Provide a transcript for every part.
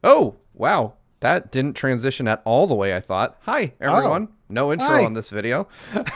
Oh, wow. That didn't transition at all the way I thought. Hi, everyone. Oh, No intro hi. on this video.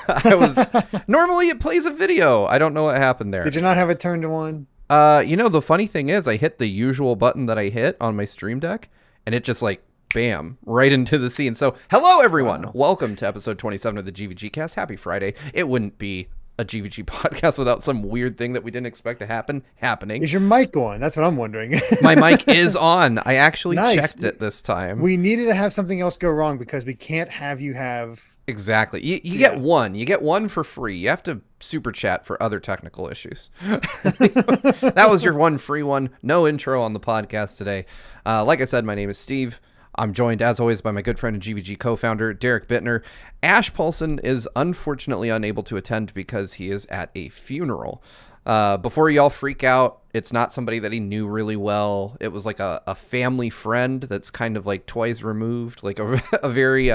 I was normally it plays a video. I don't know what happened there. Did you not have it turned on? The funny thing is I hit the usual button that I hit on my Stream Deck and it just like bam, right into the scene. So, hello everyone. Wow. Welcome to episode 27 of the GVGcast. Happy Friday. It wouldn't be a GVG podcast without some weird thing that we didn't expect to happening. Is your mic on? That's what I'm wondering. My mic is on. I actually Nice. checked it this time. We needed to have something else go wrong because we can't have you have. Exactly. You Yeah. get one. You get one for free. You have to super chat for other technical issues. That was your one free one. No intro on the podcast today. Like I said, my name is Steve. I'm joined, as always, by my good friend and GVG co-founder, Derek Bittner. Ash Paulson is unfortunately unable to attend because he is at a funeral. Before y'all freak out, it's not somebody that he knew really well. It was like a family friend that's kind of like twice removed, like a very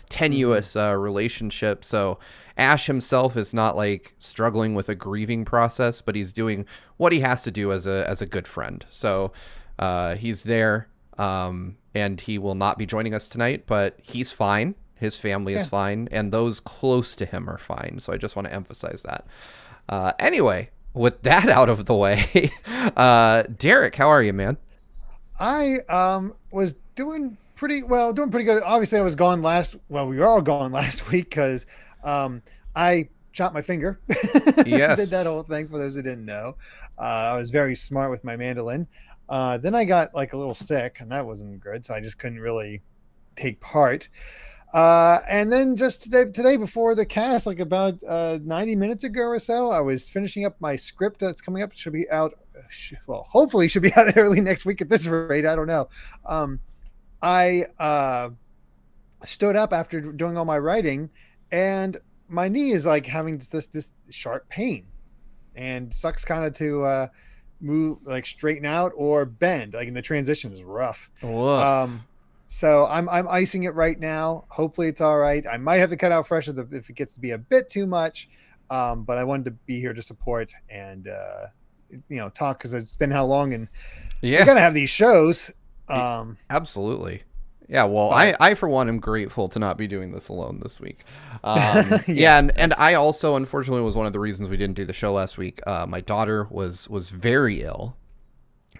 tenuous relationship. So Ash himself is not like struggling with a grieving process, but he's doing what he has to do as a good friend. So he's there, and he will not be joining us tonight, but he's fine. His family is fine, and those close to him are fine. So I just want to emphasize that. Anyway, with that out of the way, Derek, how are you, man? I was doing pretty good. Obviously, I was gone we were all gone last week because I chopped my finger. Yes. Did that whole thing for those who didn't know. I was very smart with my mandolin. Then I got like a little sick, and that wasn't good, so I just couldn't really take part. And then just today before the cast, like about 90 minutes ago or so, I was finishing up my script that's coming up. Should be out, hopefully should be out early next week at this rate. I don't know. I stood up after doing all my writing, and my knee is like having this sharp pain, and sucks kind of to move, like straighten out or bend. Like, and the transition is rough. Woof. So I'm icing it right now. Hopefully it's all right. I might have to cut out fresh if it gets to be a bit too much. But I wanted to be here to support and talk, because it's been how long, and Yeah. we're gonna have these shows. Absolutely. Yeah, well, But- I for one am grateful to not be doing this alone this week. And I also, unfortunately, was one of the reasons we didn't do the show last week. My daughter was very ill,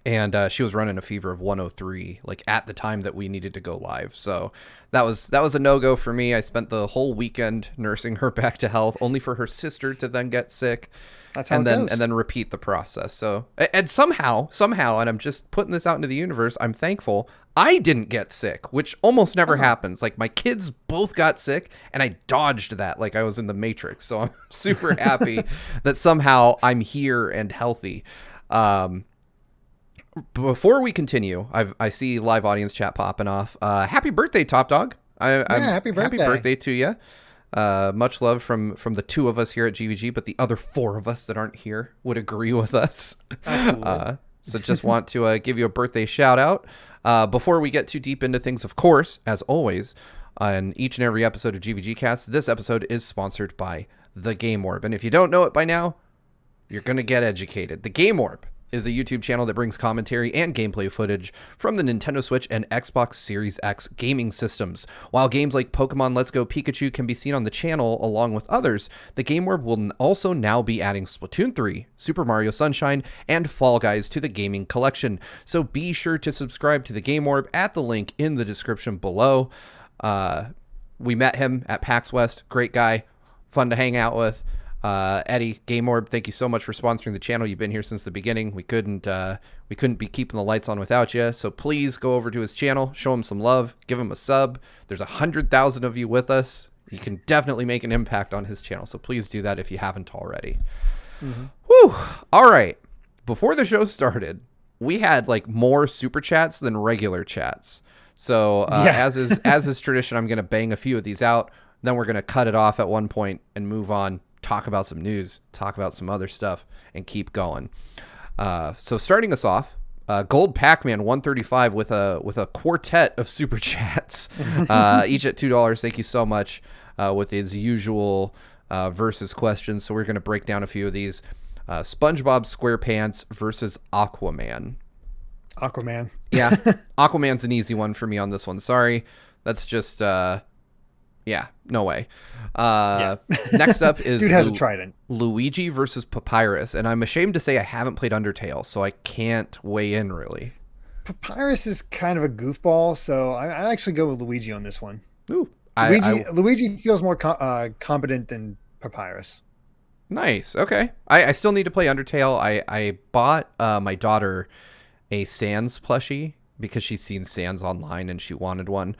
and she was running a fever of 103, like at the time that we needed to go live. So that was a no-go for me. I spent the whole weekend nursing her back to health, only for her sister to then get sick. That's how and it then goes. and then repeat the process. So, and somehow, and I'm just putting this out into the universe, I'm thankful I didn't get sick, which almost never happens. Like, my kids both got sick, and I dodged that like I was in the Matrix. So I'm super happy that somehow I'm here and healthy. Before we continue, I see live audience chat popping off. Happy birthday, Top Dog! Happy birthday. Happy birthday to you. Much love from the two of us here at GVG, but the other four of us that aren't here would agree with us. Absolutely. So just want to give you a birthday shout out. Before we get too deep into things, of course, as always, on each and every episode of GVGcast, this episode is sponsored by The Game Orb. And if you don't know it by now, you're going to get educated. The Game Orb is a YouTube channel that brings commentary and gameplay footage from the Nintendo Switch and Xbox Series X gaming systems. While games like Pokemon Let's Go Pikachu can be seen on the channel along with others, the Game Orb will also now be adding Splatoon 3, Super Mario Sunshine, and Fall Guys to the gaming collection. So be sure to subscribe to the Game Orb at the link in the description below. We met him at PAX West. Great guy. Fun to hang out with. Eddie, Game Orb, thank you so much for sponsoring the channel. You've been here since the beginning. We couldn't be keeping the lights on without you. So please go over to his channel, show him some love, give him a sub. There's 100,000 of you with us. You can definitely make an impact on his channel. So please do that if you haven't already. Mm-hmm. Whew. All right. Before the show started, we had like more super chats than regular chats. So as is tradition, I'm going to bang a few of these out. Then we're going to cut it off at one point and move on. Talk about some news, talk about some other stuff, and keep going. So starting us off, Gold Pac-Man 135 with a quartet of super chats, each at $2. Thank you so much, with his usual versus questions. So we're going to break down a few of these. SpongeBob SquarePants versus Aquaman. Aquaman. Yeah, Aquaman's an easy one for me on this one. Sorry, that's just yeah, no way. Yeah. Next up Dude is has a trident. Luigi versus Papyrus, and I'm ashamed to say I haven't played Undertale, so I can't weigh in really. Papyrus is kind of a goofball, so I actually go with Luigi on this one. Ooh, Luigi feels more competent than Papyrus. Nice. Okay. I still need to play Undertale. I bought my daughter a Sans plushie because she's seen Sans online and she wanted one.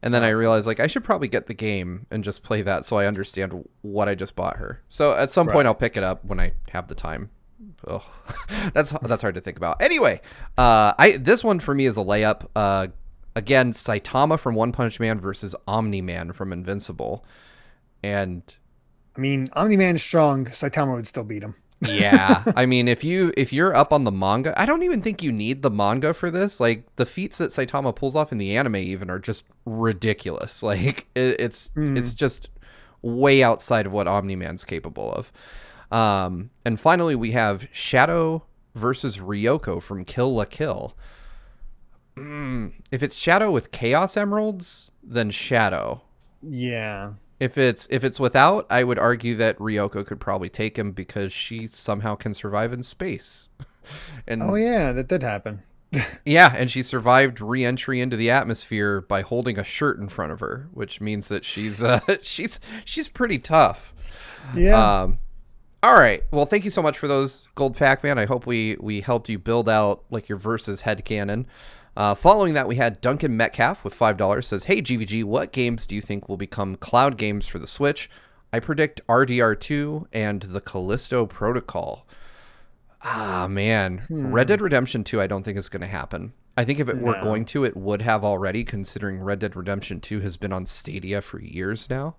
And then I realized like I should probably get the game and just play that so I understand what I just bought her. So at some point I'll pick it up when I have the time. Oh, that's hard to think about. Anyway, this one for me is a layup. Again, Saitama from One Punch Man versus Omni-Man from Invincible. And I mean, Omni-Man's strong. Saitama would still beat him. yeah, I mean, if you're up on the manga, I don't even think you need the manga for this. Like the feats that Saitama pulls off in the anime even are just ridiculous. Like it's just way outside of what Omni-Man's capable of. And finally, we have Shadow versus Ryoko from Kill la Kill. If it's Shadow with Chaos Emeralds, then Shadow. Yeah. If it's without, I would argue that Ryoko could probably take him because she somehow can survive in space. And oh yeah, that did happen. yeah, and she survived re-entry into the atmosphere by holding a shirt in front of her, which means that she's she's pretty tough. Yeah. All right. Well, thank you so much for those gold Pac-Man. I hope we helped you build out like your versus headcanon. Following that, we had Duncan Metcalf with $5 says, "Hey GVG, what games do you think will become cloud games for the Switch? I predict RDR2 and the Callisto Protocol." Ah, man. Red Dead Redemption 2 I don't think is going to happen. I think if it were going to, it would have already, considering Red Dead Redemption 2 has been on Stadia for years now.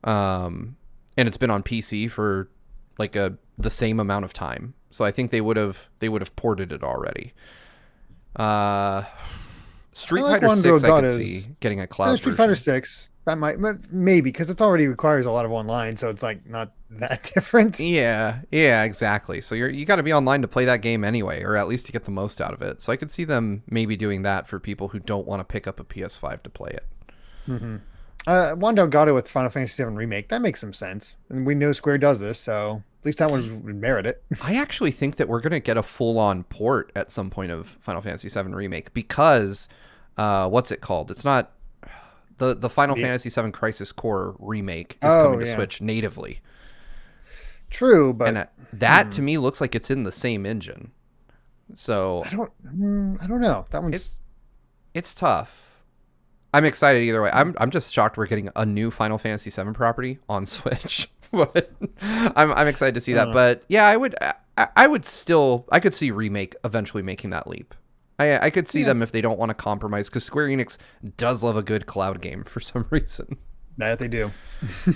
And it's been on PC for like the same amount of time. So I think they would have ported it already. Street Fighter 6 I could see getting a cloud Street Fighter 6 that might maybe because it already requires a lot of online, so it's like not that different. Yeah, exactly. So you got to be online to play that game anyway, or at least to get the most out of it. So I could see them maybe doing that for people who don't want to pick up a PS5 to play it. Juan Delgado with Final Fantasy VII Remake, that makes some sense, and we know Square does this, so at least that one would merit it. I actually think that we're going to get a full-on port at some point of Final Fantasy VII Remake because, what's it called? It's not the Final Fantasy VII Crisis Core Remake is coming to Switch natively. True, but and that to me looks like it's in the same engine. So I don't know. That one's it's tough. I'm excited either way. I'm just shocked we're getting a new Final Fantasy VII property on Switch. But I'm excited to see that. But yeah, I could see Remake eventually making that leap. I could see them if they don't want to compromise, because Square Enix does love a good cloud game for some reason. That they do.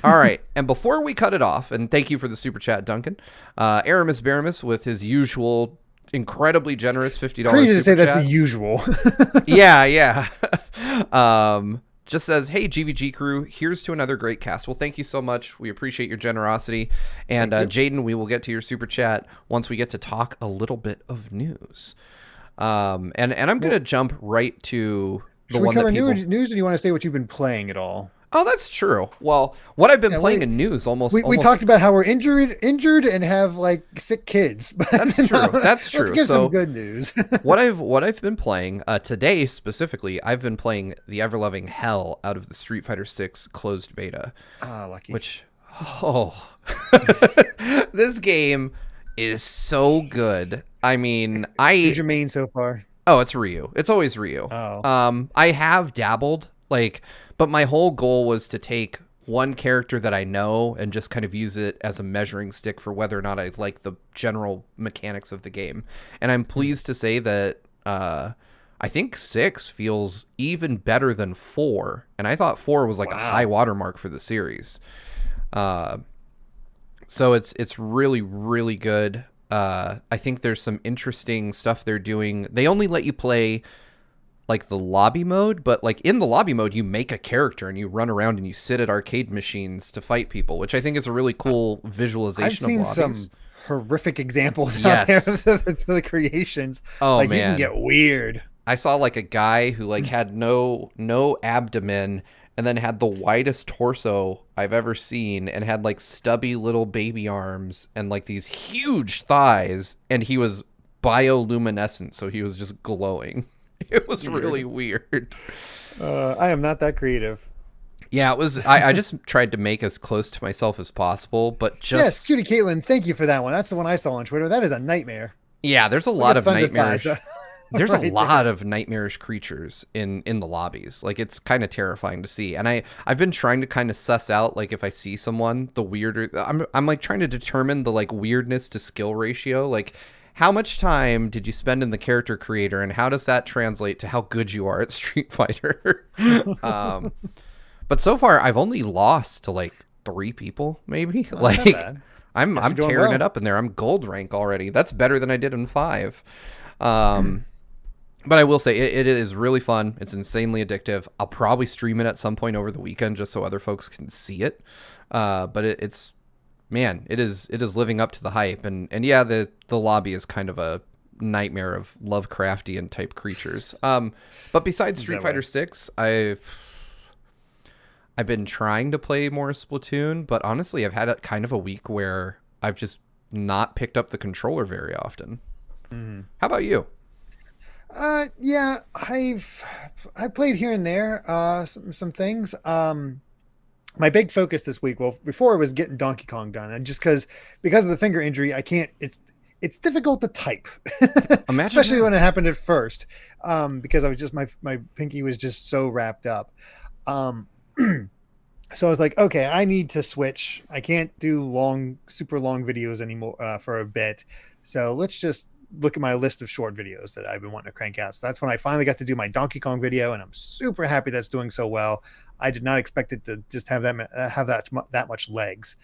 All right. And before we cut it off, and thank you for the super chat, Duncan, Aramis Baramis with his usual incredibly generous $50 Crazy to say super that's chat. the usual. Yeah. Just says, "Hey GVG crew, here's to another great cast." Well, thank you so much. We appreciate your generosity. And Jaden, we will get to your super chat once we get to talk a little bit of news. And I'm gonna jump right to the one that people... news, or do you want to say what you've been playing at all? Oh, that's true. Well, what I've been playing in news we talked about how we're injured and have like sick kids. That's true. That's true. Let's give some good news. what I've been playing today specifically, I've been playing the ever-loving hell out of the Street Fighter 6 closed beta. Ah, lucky. Which this game is so good. I mean, who's your main so far? Oh, it's Ryu. It's always Ryu. Oh. I have dabbled, but my whole goal was to take one character that I know and just kind of use it as a measuring stick for whether or not I like the general mechanics of the game. And I'm pleased to say that I think 6 feels even better than 4. And I thought 4 was like a high watermark for the series. So it's really, really good. I think there's some interesting stuff they're doing. They only let you play like the lobby mode, but like in the lobby mode, you make a character and you run around and you sit at arcade machines to fight people, which I think is a really cool visualization of lobbies. I've seen some horrific examples out there Yes. of the creations. Oh Like you can man. get weird. I saw like a guy who like had no abdomen and then had the widest torso I've ever seen and had like stubby little baby arms and like these huge thighs, and he was bioluminescent, so he was just glowing. It was really weird. I am not that creative. Yeah, it was. I just tried to make as close to myself as possible, but Yes, just Cutie Caitlin, thank you for that one. That's the one I saw on Twitter. That is a nightmare. yeah, there's a Look lot at of Thunder nightmarish. Thighs, There's a right lot there. of nightmarish creatures in the lobbies. Like it's kind of terrifying to see. And I've been trying to kind of suss out like if I see someone, the weirder I'm like trying to determine the like weirdness to skill ratio. Like how much time did you spend in the character creator and how does that translate to how good you are at Street Fighter? um but so far I've only lost to like 3 people maybe. Not that Like bad. I'm Guess I'm you're doing tearing well. it up in there. I'm gold rank already. That's better than I did in 5. Um But I will say it is really fun. It's insanely addictive. I'll probably stream it at some point over the weekend just so other folks can see it. But it's man, it is living up to the hype. And yeah, the lobby is kind of a nightmare of Lovecraftian type creatures. But besides Seems Street that Fighter way. 6, I've been trying to play more Splatoon, but honestly, I've had a kind of a week where I've just not picked up the controller very often. Mhm. How about you? Yeah, I played here and there, some things. My big focus this week, well, before it was getting Donkey Kong done, and just because of the finger injury, I can't. It's difficult to type, Imagine especially that. when it happened at first, because I was just my pinky was just so wrapped up. Um, so I was like, okay, I need to switch. I can't do super long videos anymore for a bit. So let's just look at my list of short videos that I've been wanting to crank out. So that's when I finally got to do my Donkey Kong video, and I'm super happy that's doing so well. I did not expect it to just have that much legs.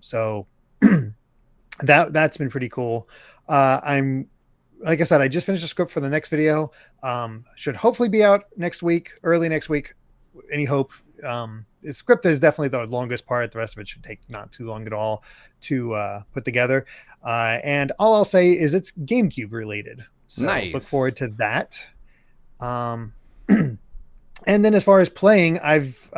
So that's been pretty cool. I'm like I said, I just finished a script for the next video. Should hopefully be out next week, early next week. Any hope? The script is definitely the longest part. The rest of it should take not too long at all to put together. And all I'll say is it's GameCube related. So Nice. look forward to that. And then as far as playing, I've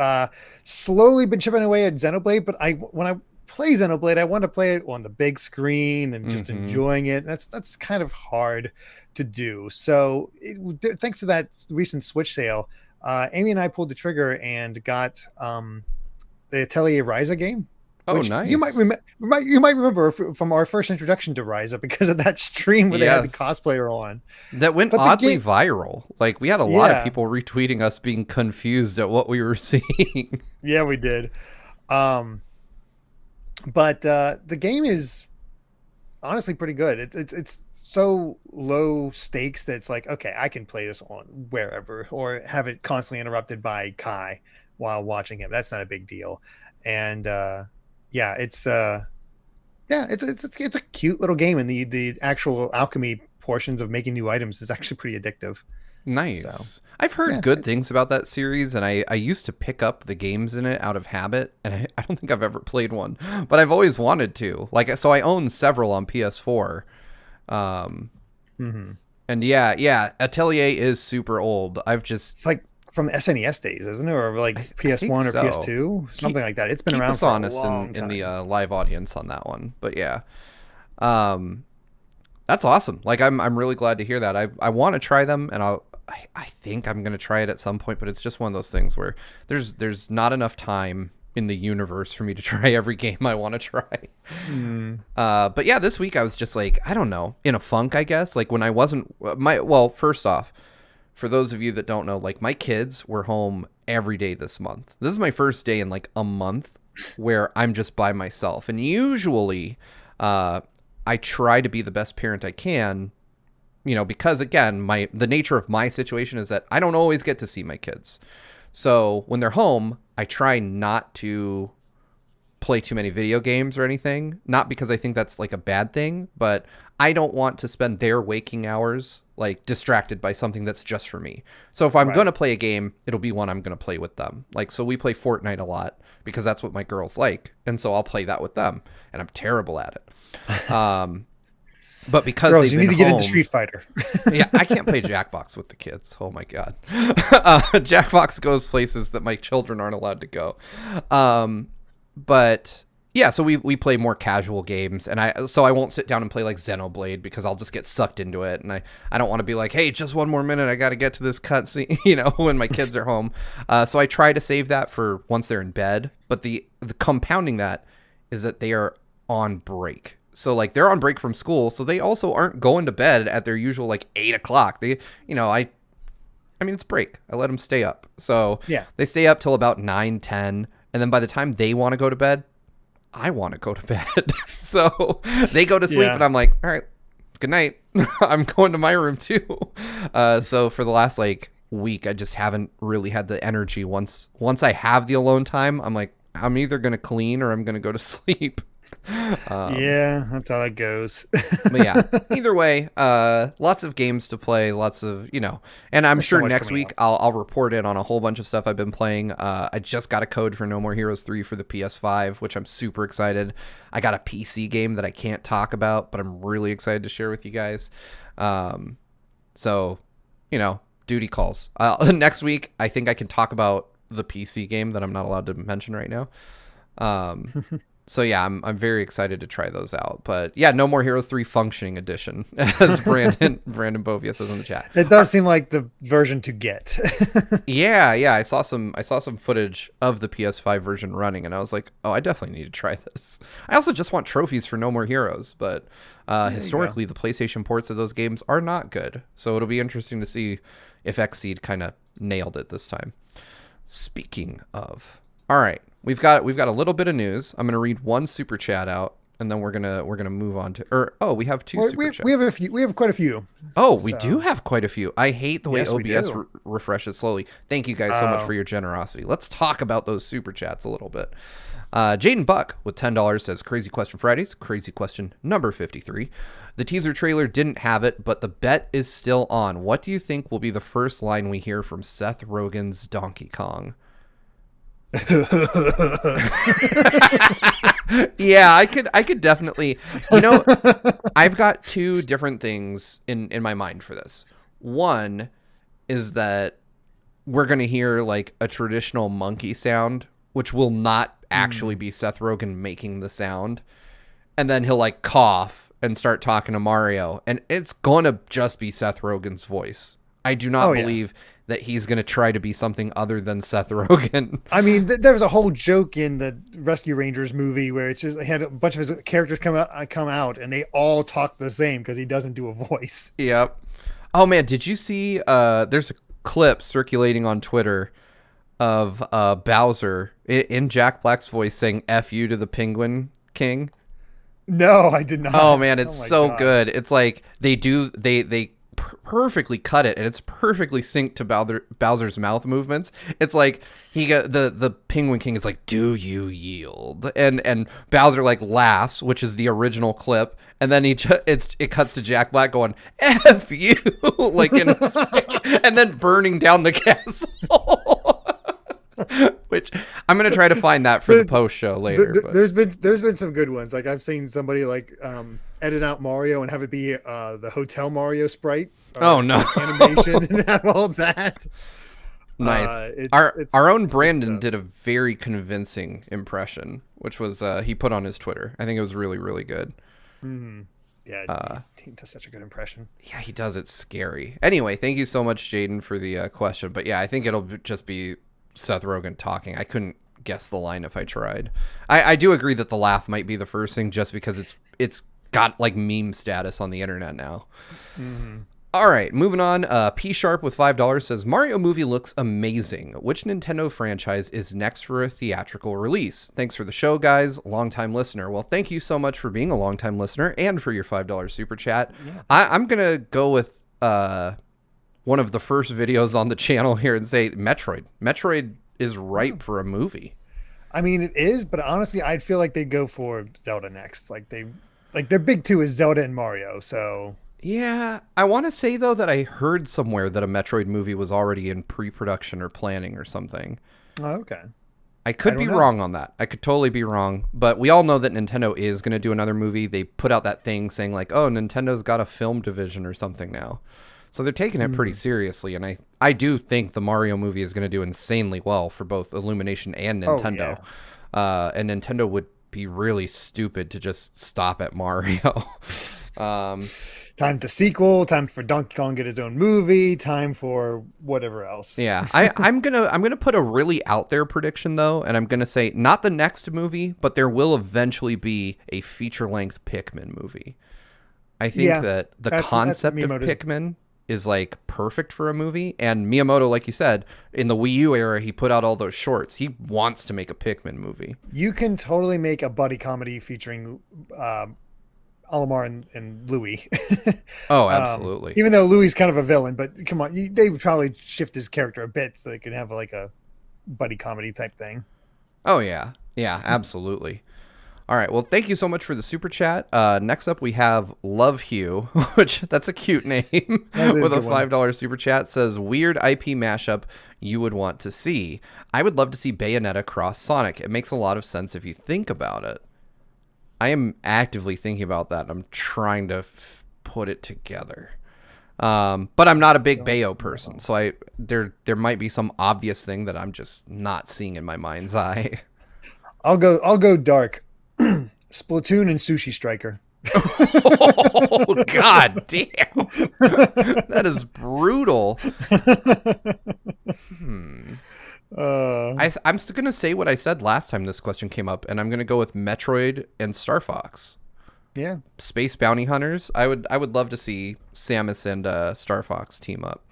slowly been chipping away at Xenoblade, but when I play Xenoblade, I want to play it on the big screen and just enjoying it. That's kind of hard to do. So thanks to that recent Switch sale, Amy and I pulled the trigger and got the Atelier Ryza game. Oh, Which nice. you might remember from our first introduction to Ryza because of that stream where they had the Yes. cosplayer on. That went But the oddly game- viral. Like we had a lot of Yeah. people retweeting us being confused at what we were seeing. Yeah, we did. But the game is honestly pretty good. It's so low stakes that it's like, okay, I can play this on wherever or have it constantly interrupted by Kai while watching him. That's not a big deal. And yeah, it's a cute little game, and the actual alchemy portions of making new items is actually pretty addictive. Nice. So, I've heard yeah, good things about that series, and I used to pick up the games in it out of habit, and I don't think I've ever played one, but I've always wanted to. Like, so I own several on PS4. Mhm. And yeah, Atelier is super old. I've just It's like from SNES days, isn't it, or like I PS1 or think so. PS2, something like that. It's been keep around us for a honest long in time. the live audience on that one. But yeah, that's awesome. Like I'm really glad to hear that. I want to try them, and I think I'm gonna try it at some point. But it's just one of those things where there's not enough time in the universe for me to try every game I want to try. But yeah, this week I was just like, I don't know, in a funk, I guess. Like when I wasn't first off, for those of you that don't know, like my kids were home every day this month. This is my first day in like a month where I'm just by myself. And usually I try to be the best parent I can, because again, the nature of my situation is that I don't always get to see my kids. So when they're home, I try not to play too many video games or anything. Not because I think that's like a bad thing, but I don't want to spend their waking hours like distracted by something that's just for me. So if I'm going to play a game, it'll be one I'm going to play with them. Like, so we play Fortnite a lot because that's what my girls like. And so I'll play that with them, and I'm terrible at it. But because girls, you need to get into Street Fighter. Yeah, I can't play Jackbox with the kids. Oh my God. Jackbox goes places that my children aren't allowed to go. But yeah, so we play more casual games, and I won't sit down and play like Xenoblade because I'll just get sucked into it, and I don't want to be like, hey, just one more minute, I got to get to this cutscene, when my kids are home. So I try to save that for once they're in bed. But the compounding that is that they are on break. So like they're on break from school, so they also aren't going to bed at their usual like 8 o'clock. They, I mean, it's break. I let them stay up. So yeah, they stay up till about 9, 10. And then by the time they want to go to bed, I want to go to bed. So they go to sleep and I'm like, all right, good night. I'm going to my room too. So for the last like week, I just haven't really had the energy. Once I have the alone time, I'm like, I'm either going to clean or I'm going to go to sleep. Yeah, that's how it goes. But yeah, either way, lots of games to play, lots of, and I'm sure next week I'll report in on a whole bunch of stuff I've been playing. I just got a code for No More Heroes 3 for the PS5, which I'm super excited. I got a PC game that I can't talk about, but I'm really excited to share with you guys. So, duty calls. Next week, I think I can talk about the PC game that I'm not allowed to mention right now. So yeah, I'm very excited to try those out. But yeah, No More Heroes 3 Functioning Edition, as Brandon Bovia says in the chat. It does seem like the version to get. Yeah, I saw some footage of the PS5 version running, and I was like, oh, I definitely need to try this. I also just want trophies for No More Heroes, but historically the PlayStation ports of those games are not good. So it'll be interesting to see if Xseed kind of nailed it this time. Speaking of, all right. We've got a little bit of news. I'm going to read one super chat out, and then we're gonna move on to. We have two super chats. We have a few. We have quite a few. Oh, we do have quite a few. I hate the way OBS refreshes slowly. Thank you guys so much for your generosity. Let's talk about those super chats a little bit. Jaden Buck with $10 says, "Crazy Question Fridays. Crazy question number 53. The teaser trailer didn't have it, but the bet is still on. What do you think will be the first line we hear from Seth Rogen's Donkey Kong?" Yeah, I could definitely, I've got two different things in my mind for this. One is that we're going to hear like a traditional monkey sound, which will not actually be Seth Rogen making the sound. And then he'll like cough and start talking to Mario, and it's going to just be Seth Rogen's voice. I do not believe that he's going to try to be something other than Seth Rogen. I mean, there was a whole joke in the Rescue Rangers movie where it's just, they had a bunch of his characters come out and they all talk the same because he doesn't do a voice. Yep. Oh man, did you see, there's a clip circulating on Twitter of Bowser in Jack Black's voice saying F you to the Penguin King? No, I did not. Oh man, it's so good. It's like they perfectly cut it, and it's perfectly synced to Bowser's mouth movements. It's like he got the Penguin King is like, "Do you yield?" and Bowser like laughs, which is the original clip, and then it cuts to Jack Black going "F you," like and then burning down the castle. Which I'm gonna try to find that for the post show later. There's been some good ones. Like I've seen somebody like edit out Mario and have it be the Hotel Mario sprite. Oh no! Animation and have all that. Nice. Our own Brandon did a very convincing impression, which was he put on his Twitter. I think it was really, really good. Mm-hmm. Yeah, he does such a good impression. Yeah, he does. It's scary. Anyway, thank you so much, Jaden, for the question. But yeah, I think it'll just be Seth Rogen talking. I couldn't guess the line if I tried. I do agree that the laugh might be the first thing, just because it's got like meme status on the internet now. Mm-hmm. All right, moving on. P Sharp with $5 says, "Mario movie looks amazing. Which Nintendo franchise is next for a theatrical release? Thanks for the show, guys. Longtime listener." Well, thank you so much for being a longtime listener and for your $5 super chat. Yeah. I'm gonna go with one of the first videos on the channel here and say Metroid. Metroid is ripe for a movie. I mean, it is, but honestly, I'd feel like they'd go for Zelda next. Like their big two is Zelda and Mario. So, Yeah, I want to say though that I heard somewhere that a Metroid movie was already in pre-production or planning or something. oh, okay, I I could don't be know. wrong on that. I could totally be wrong, but we all know that Nintendo is going to do another movie. They put out that thing saying like, "Oh, Nintendo's got a film division or something now." So they're taking it pretty Mm. seriously, and I do think the Mario movie is going to do insanely well for both Illumination and Oh Nintendo. yeah, And Nintendo would be really stupid to just stop at Mario. um, time to sequel. Time for Donkey Kong get his own movie. Time for whatever else. Yeah, I'm gonna put a really out there prediction though, and I'm gonna say not the next movie, but there will eventually be a feature length Pikmin movie. I think Yeah, that the that's what concept of Miyamoto's. Pikmin is like perfect for a movie, and Miyamoto, like you said, in the Wii U era, he put out all those shorts. He wants to make a Pikmin movie. You can totally make a buddy comedy featuring Olimar and Louis. Oh, absolutely. Even though Louis is kind of a villain, but come on, they would probably shift his character a bit so they could have like a buddy comedy type thing. Oh yeah, yeah, absolutely. All right. Well, thank you so much for the super chat. Next up, we have Love Hugh, which that's a cute name That's a with a good one. $5 super chat. Says weird IP mashup you would want to see. I would love to see Bayonetta cross Sonic. It makes a lot of sense if you think about it. I am actively thinking about that. I'm trying to put it together. But I'm not a big Don't Bayo know. person, so there might be some obvious thing that I'm just not seeing in my mind's eye. I'll go dark. Splatoon and Sushi Striker. Oh, God damn. That is brutal. Hmm. uh, I'm still going to say what I said last time this question came up, and I'm going to go with Metroid and Star Fox. yeah. Space bounty hunters. I would love to see Samus and Star Fox team up.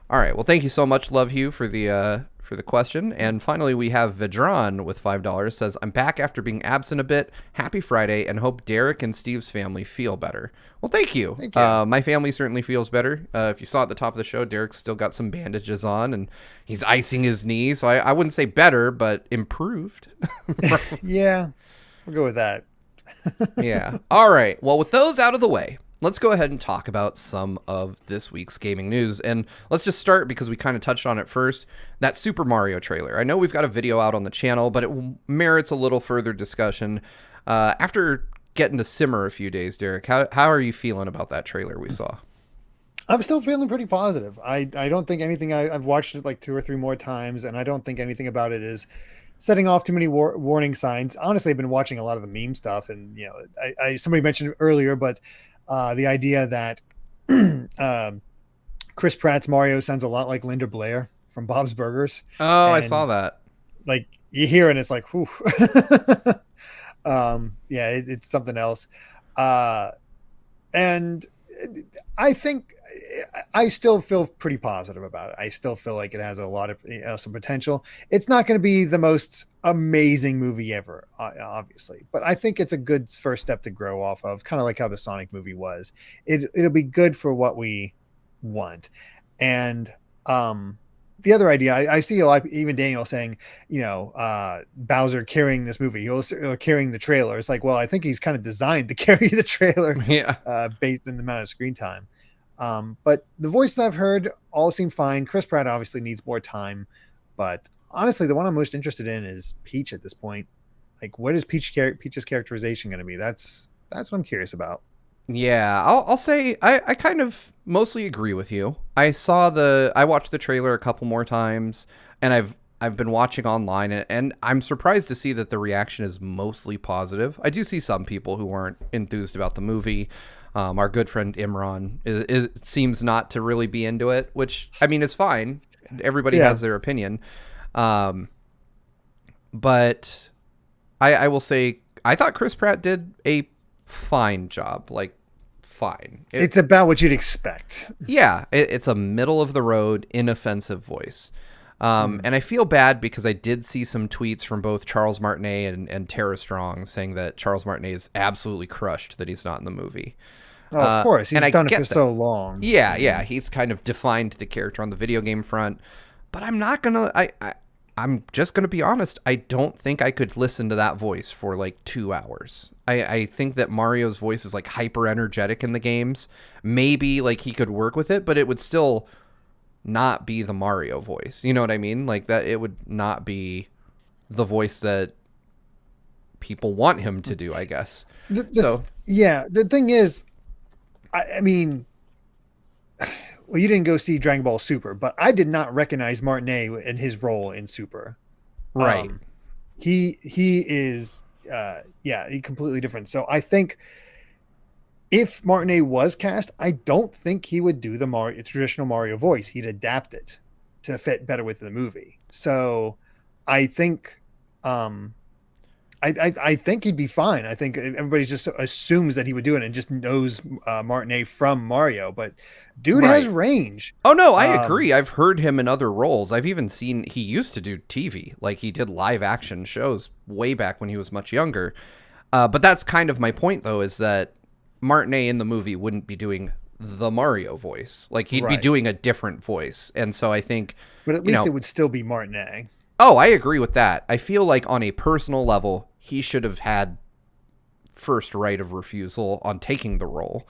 All right. Well, thank you so much, Love Hugh, for the question. And finally, we have Vedran with $5. Says, I'm back after being absent a bit. Happy Friday, and hope Derek and Steve's family feel better. Well, thank you. Thank you. My family certainly feels better. If you saw at the top of the show, Derek's still got some bandages on, and he's icing his knee. So I wouldn't say better, but improved. Yeah. We'll go with that. Yeah. All right. Well, with those out of the way, let's go ahead and talk about some of this week's gaming news. And let's just start because we kind of touched on it first. That Super Mario trailer. I know we've got a video out on the channel, but it merits a little further discussion. After getting to simmer a few days, Derek, how are you feeling about that trailer we saw? I'm still feeling pretty positive. I don't think anything. I've watched it like 2 or 3 more times, and I don't think anything about it is setting off too many warning signs. Honestly, I've been watching a lot of the meme stuff, and somebody mentioned earlier, but the idea that Chris Pratt's Mario sounds a lot like Linda Blair from Bob's Burgers, Oh, I saw and that. like you hear it, and it's like, whew. Yeah, it's something else. Uh, and I think I still feel pretty positive about it. I still feel like it has a lot of some potential. It's not going to be the most amazing movie ever, obviously, but I think it's a good first step to grow off of, kind of like how the Sonic movie was. It'll be good for what we want. And the other idea, I see a lot, even Daniel saying, Bowser carrying this movie, or carrying the trailer. It's like, well, I think he's kind of designed to carry the trailer Yeah. based on the amount of screen time. But the voices I've heard all seem fine. Chris Pratt obviously needs more time, but honestly, the one I'm most interested in is Peach at this point. Like, what is Peach's characterization going to be? That's what I'm curious about. Yeah, I'll say I kind of mostly agree with you. I watched the trailer a couple more times, and I've been watching online, and I'm surprised to see that the reaction is mostly positive. I do see some people who aren't enthused about the movie. Our good friend Imran seems not to really be into it, which I mean is fine. Everybody Yeah, has their opinion, um, but I will say I thought Chris Pratt did a fine job, like fine. it's about what you'd expect. Yeah, it's a middle of the road, inoffensive voice. Mm. And I feel bad because I did see some tweets from both Charles Martinet and Tara Strong saying that Charles Martinet is absolutely crushed that he's not in the movie. Oh, of course, he's And I done it for get that. so long. Yeah, he's kind of defined the character on the video game front. But I'm not gonna. I'm just going to be honest. I don't think I could listen to that voice for like 2 hours. I think that Mario's voice is like hyper energetic in the games. Maybe like he could work with it, but it would still not be the Mario voice. You know what I mean? Like that, it would not be the voice that people want him to do, I guess. So, yeah, the thing is, I mean, well, you didn't go see Dragon Ball Super, but I did not recognize Martinet in his role in Super. right. He is he completely different. So I think if Martinet was cast, I don't think he would do the traditional Mario voice. He'd adapt it to fit better with the movie. So I think I think he'd be fine. I think everybody just assumes that he would do it and just knows Martinet from Mario, but dude has Right. range. Oh no, I agree. I've heard him in other roles. I've even seen he used to do TV. Like he did live action shows way back when he was much younger. But that's kind of my point though, is that Martinet in the movie wouldn't be doing the Mario voice. Like he'd be Right. doing a different voice. And so I think, But at least it would still be Martinet. oh, I agree with that. I feel like on a personal level, he should have had first right of refusal on taking the role.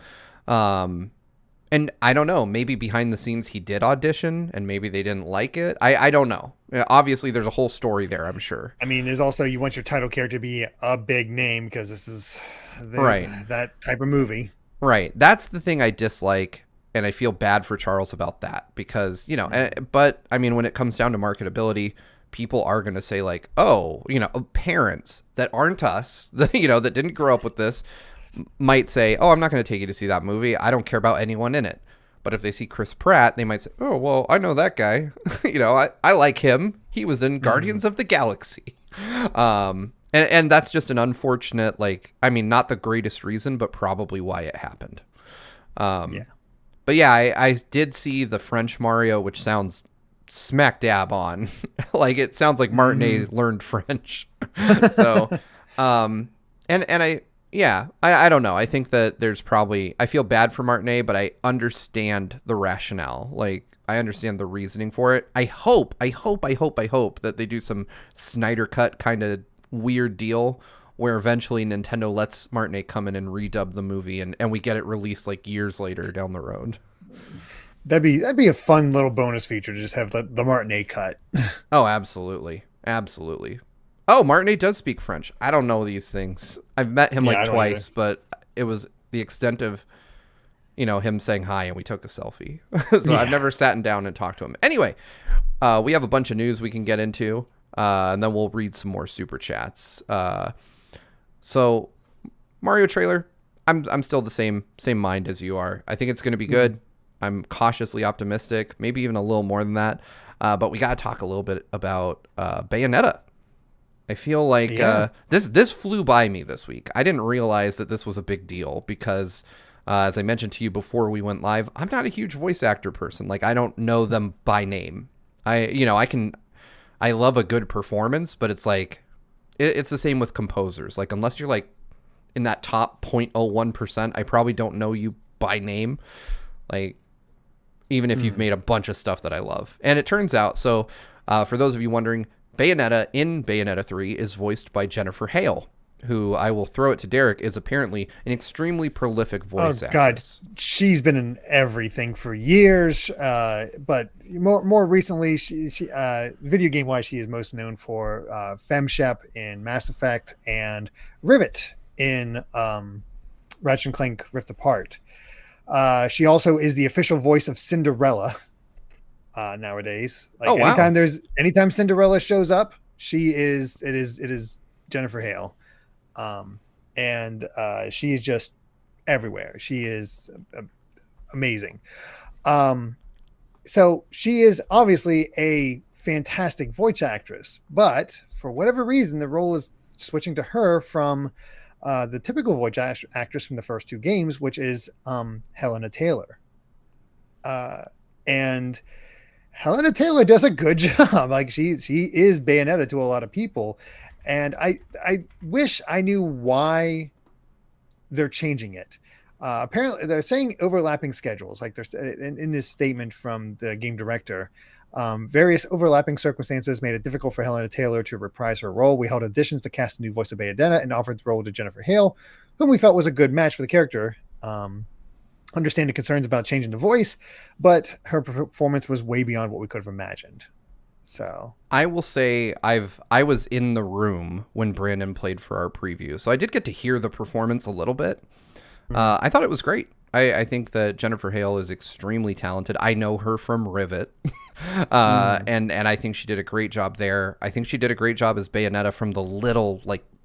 And I don't know, maybe behind the scenes he did audition and maybe they didn't like it. I don't know. Obviously, there's a whole story there, I'm sure. I mean, there's also, you want your title character to be a big name because this is Right. that type of movie. Right. That's the thing I dislike. And I feel bad for Charles about that because, but I mean, when it comes down to marketability, people are going to say like, oh, parents that aren't us, that didn't grow up with this might say, oh, I'm not going to take you to see that movie. I don't care about anyone in it. But if they see Chris Pratt, they might say, oh, well, I know that guy. I like him. He was in Guardians of the Galaxy. And that's just an unfortunate, not the greatest reason, but probably why it happened. But yeah, I did see the French Mario, which sounds smack dab on. Like it sounds like Martinet learned French. So, I don't know. I think that there's probably, I feel bad for Martinet, but I understand the rationale. Like I understand the reasoning for it. I hope that they do some Snyder cut kind of weird deal where eventually Nintendo lets Martinet come in and redub the movie and we get it released like years later down the road. That'd be a fun little bonus feature to just have the Martinet cut. Oh, absolutely. Absolutely. Oh, Martinet does speak French. I don't know these things. I've met him twice, but it was the extent of, him saying hi and we took a selfie. So I've never sat down and talked to him. Anyway, we have a bunch of news we can get into, and then we'll read some more super chats. So Mario trailer, I'm still the same mind as you are. I think it's going to be good. I'm cautiously optimistic, maybe even a little more than that. But we got to talk a little bit about Bayonetta. I feel like this flew by me this week. I didn't realize that this was a big deal because, as I mentioned to you before we went live, I'm not a huge voice actor person. Like I don't know them by name. I love a good performance, but it's like it's the same with composers. Like unless you're like in that top 0.01%, I probably don't know you by name. Like even if you've made a bunch of stuff that I love. And it turns out, so for those of you wondering, Bayonetta in Bayonetta 3 is voiced by Jennifer Hale, who I will throw it to Derek is apparently an extremely prolific voice actress. God, she's been in everything for years, but more recently, she video game wise, she is most known for FemShep in Mass Effect and Rivet in Ratchet and Clank Rift Apart. She also is the official voice of Cinderella nowadays. Like anytime Cinderella shows up, it is Jennifer Hale. And she is just everywhere. She is amazing. So she is obviously a fantastic voice actress, but for whatever reason, the role is switching to her from the typical voice actress from the first two games, which is Helena Taylor. And Helena Taylor does a good job. Like she is Bayonetta to a lot of people. And I wish I knew why they're changing it. Apparently they're saying overlapping schedules. Like there's in this statement from the game director, Various overlapping circumstances made it difficult for Helena Taylor to reprise her role. We held auditions to cast a new voice of Bayonetta and offered the role to Jennifer Hale, whom we felt was a good match for the character. Understanding concerns about changing the voice, but her performance was way beyond what we could have imagined. So I will say I was in the room when Brandon played for our preview, so I did get to hear the performance a little bit. I thought it was great. I think that Jennifer Hale is extremely talented. I know her from Rivet, and I think she did a great job there. I think she did a great job as Bayonetta from the little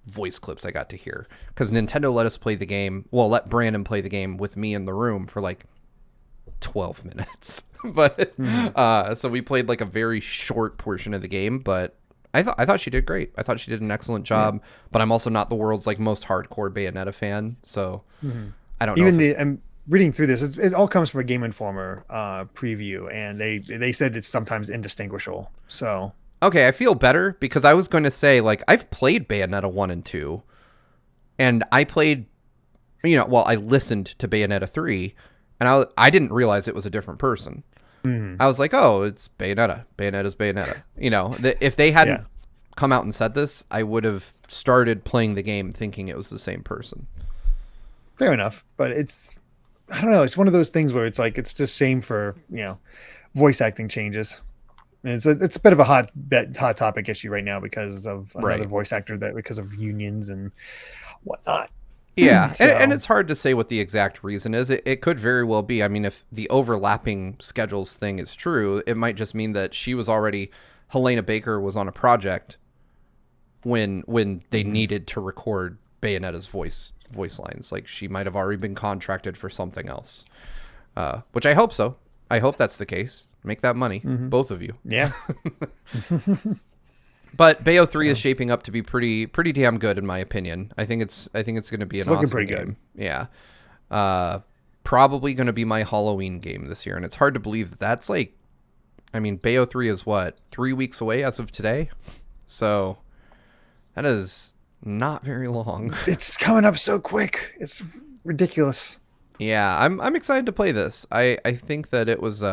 voice clips I got to hear, because Nintendo let us play the game. Well, let Brandon play the game with me in the room for 12 minutes. But so we played a very short portion of the game, but I thought she did great. I thought she did an excellent job. Yeah. But I'm also not the world's most hardcore Bayonetta fan, so I don't know. Even I'm reading through this. It all comes from a Game Informer preview, and they said it's sometimes indistinguishable. So okay, I feel better, because I was going to say I've played Bayonetta 1 and 2, and I played, I listened to Bayonetta 3, and I didn't realize it was a different person. I was like, oh, it's Bayonetta. Bayonetta's Bayonetta. If they hadn't come out and said this, I would have started playing the game thinking it was the same person. Fair enough. But I don't know. It's one of those things where it's it's just shame for, voice acting changes. And it's a bit of a hot topic issue right now because of another voice actor, because of unions and whatnot. Yeah, so. and it's hard to say what the exact reason is. It could very well be. I mean, if the overlapping schedules thing is true, it might just mean that Helena Baker was on a project when they needed to record Bayonetta's voice lines. She might have already been contracted for something else, which I hope so. I hope that's the case. Make that money, both of you. Yeah. But Bayo 3 is shaping up to be pretty damn good, in my opinion. I think it's going to be an awesome game. Good. Yeah. Probably going to be my Halloween game this year, and it's hard to believe that's Bayo 3 is 3 weeks away as of today. So that is not very long. It's coming up so quick. It's ridiculous. Yeah, I'm excited to play this. I think that it was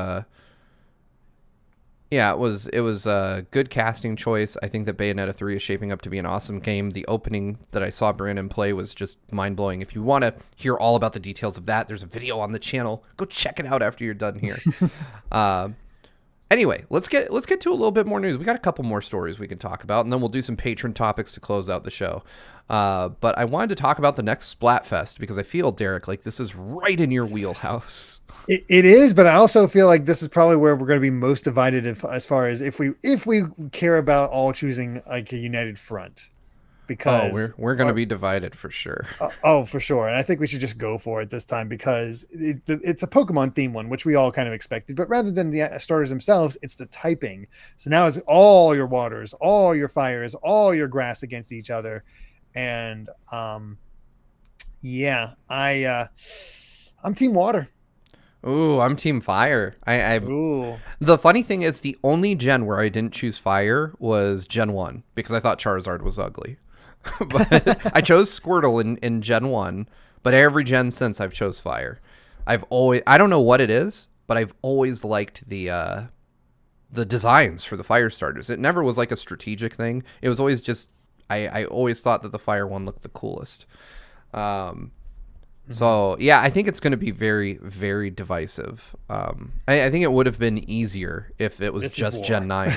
it was a good casting choice. I think that Bayonetta 3 is shaping up to be an awesome game. The opening that I saw Brandon play was just mind-blowing. If you want to hear all about the details of that, there's a video on the channel. Go check it out after you're done here. Anyway, let's get to a little bit more news. We got a couple more stories we can talk about, and then we'll do some patron topics to close out the show. But I wanted to talk about the next Splatfest, because I feel, Derek, this is right in your wheelhouse. It is, but I also feel like this is probably where we're going to be most divided as far as if we care about all choosing a united front. Because we're going to be divided for sure. For sure. And I think we should just go for it this time, because it's a Pokemon theme one, which we all kind of expected. But rather than the starters themselves, it's the typing. So now it's all your waters, all your fires, all your grass against each other. And I'm Team Water. Ooh, I'm Team Fire. Ooh. The funny thing is, the only gen where I didn't choose Fire was Gen 1, because I thought Charizard was ugly. But I chose Squirtle in Gen 1, but every gen since I've chose Fire. I don't know what it is, but I've always liked the designs for the Fire starters. It never was a strategic thing. It was always just, I always thought that the Fire one looked the coolest. So yeah, I think it's going to be very, very divisive. I think it would have been easier if it was just Gen 9,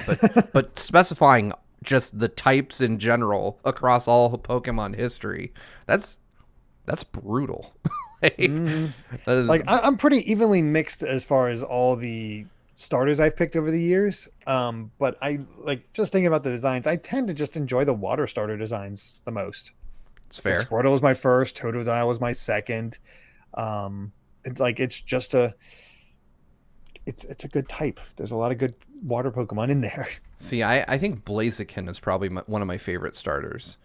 but specifying just the types in general across all Pokemon history, that's brutal. I'm pretty evenly mixed as far as all the starters I've picked over the years. But I just thinking about the designs, I tend to just enjoy the water starter designs the most. It's fair. Squirtle was my first. Totodile was my second. It's just it's a good type. There's a lot of good water Pokemon in there. See, I think Blaziken is probably one of my favorite starters.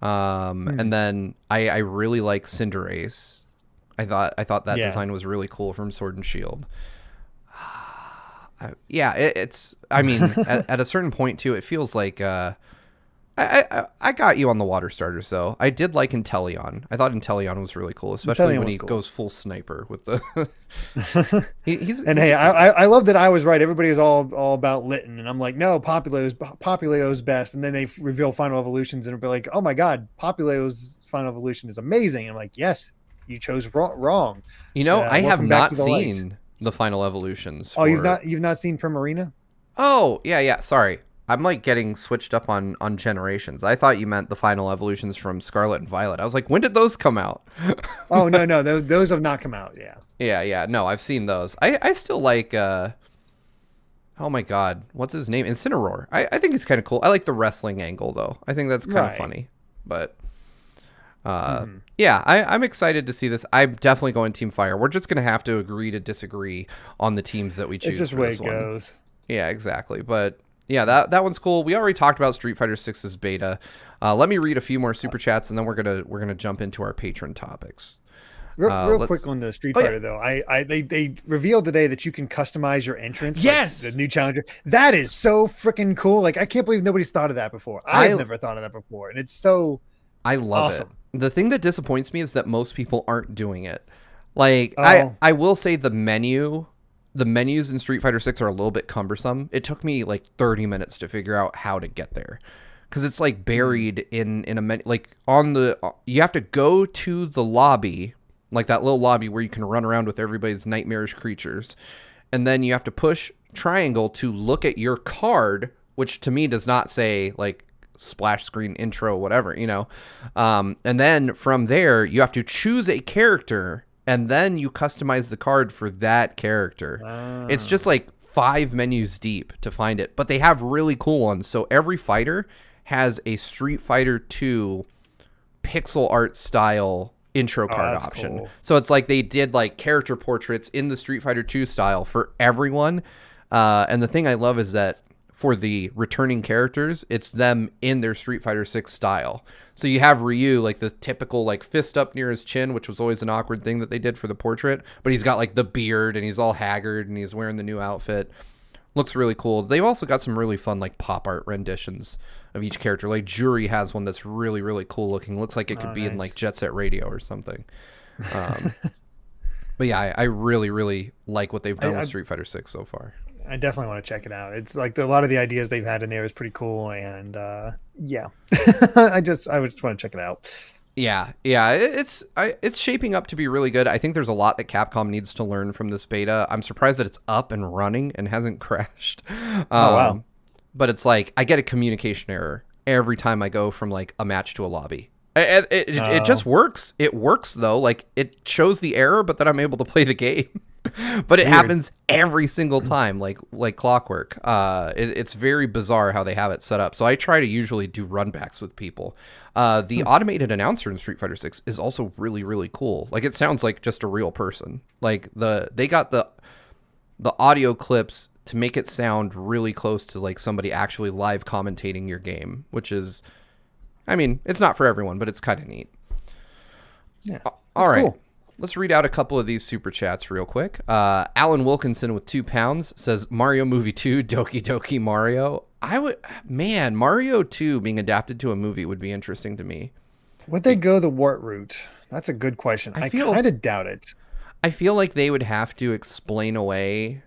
And then I really like Cinderace. I thought that design was really cool from Sword and Shield. It's. I mean, at a certain point too, it feels like I got you on the water starters though. I did like Inteleon. I thought Inteleon was really cool, especially Inteleon when was he cool. goes full sniper with the. He's And he's hey, a cool- I love that I was right. Everybody is all about Litten, and I'm like, no, Populeo's best. And then they reveal Final Evolutions, and it'll be like, oh my god, Populeo's Final Evolution is amazing. And I'm like, yes, you chose wrong. I have Welcome back not to the light. seen the final evolutions. Oh, For... you've not seen Primarina? Oh yeah. Sorry, I'm like getting switched up on generations. I thought you meant the final evolutions from Scarlet and Violet. I was like, when did those come out? Oh no, those have not come out. Yeah. Yeah. No, I've seen those. I still like. Oh my God, what's his name? Incineroar. I think he's kind of cool. I like the wrestling angle though. I think that's kind of Right. funny. But yeah, I'm excited to see this. I'm definitely going Team Fire. We're just gonna have to agree to disagree on the teams that we choose. It's just for the way this it one. goes. Yeah, exactly. But yeah, that one's cool. We already talked about Street Fighter 6's beta. Let me read a few more super chats, and then we're gonna jump into our patron topics. Real quick on the Street Fighter though, they revealed today that you can customize your entrance. Yes, like the new challenger. That is so freaking cool. Like I can't believe nobody's thought of that before. I've never thought of that before, and it's so. I love awesome. it. The thing that disappoints me is that most people aren't doing it. Like I will say the menus in Street Fighter 6 are a little bit cumbersome. It took me like 30 minutes to figure out how to get there. Cuz it's like buried in a menu, like you have to go to the lobby, like that little lobby where you can run around with everybody's nightmarish creatures. And then you have to push triangle to look at your card, which to me does not say like splash screen intro, whatever, and then from there you have to choose a character and then you customize the card for that character. It's just like 5 menus deep to find it, but they have really cool ones. So every fighter has a Street Fighter 2 pixel art style intro card option. Cool. So it's like they did like character portraits in the Street Fighter 2 style for everyone. And the thing I love is that for the returning characters, it's them in their Street Fighter 6 style. So you have Ryu, like the typical like fist up near his chin, which was always an awkward thing that they did for the portrait, but he's got like the beard and he's all haggard and he's wearing the new outfit. Looks really cool. They've also got some really fun like pop art renditions of each character. Like Jury has one that's really, really cool looking. Looks like it could be in like Jet Set Radio or something. But yeah, I really, really like what they've done with Street Fighter 6 so far. I definitely want to check it out. It's like a lot of the ideas they've had in there is pretty cool, and yeah, I just want to check it out. Yeah, it's shaping up to be really good. I think there's a lot that Capcom needs to learn from this beta. I'm surprised that it's up and running and hasn't crashed. Wow! But it's like I get a communication error every time I go from like a match to a lobby. It just works. It works though. Like it shows the error, but then I'm able to play the game. But it happens every single time, like clockwork. It's very bizarre how they have it set up. So I try to usually do runbacks with people. The automated announcer in Street Fighter 6 is also really, really cool. Like it sounds like just a real person. Like they got the audio clips to make it sound really close to like somebody actually live commentating your game, which is, I mean, it's not for everyone, but it's kind of neat. Yeah. All right. Cool. Cool. Let's read out a couple of these super chats real quick. Alan Wilkinson with £2 says Mario Movie 2, Doki Doki Mario. Mario 2 being adapted to a movie would be interesting to me. Would they go the wart route? That's a good question. I kind of doubt it. I feel like they would have to explain away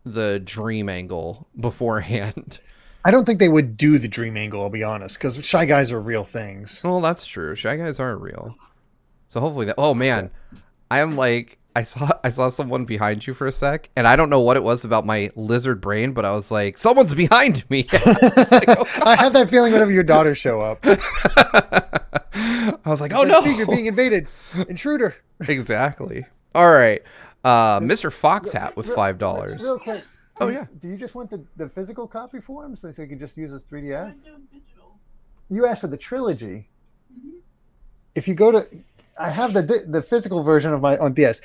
the dream angle beforehand. I don't think they would do the dream angle, I'll be honest, because Shy Guys are real things. Well, that's true. Shy Guys are real. So hopefully that... Oh, man. I am like... I saw someone behind you for a sec, and I don't know what it was about my lizard brain, but I was like, someone's behind me. I have that feeling whenever your daughters show up. I was like, oh no, Steve, you're being invaded. Intruder. Exactly. All right. Mr. Fox Hat with $5. Real quick. Oh, yeah. Do you just want the physical copy for him so you can just use his 3DS? You asked for the trilogy. Mm-hmm. If you go to... I have the physical version of on DS.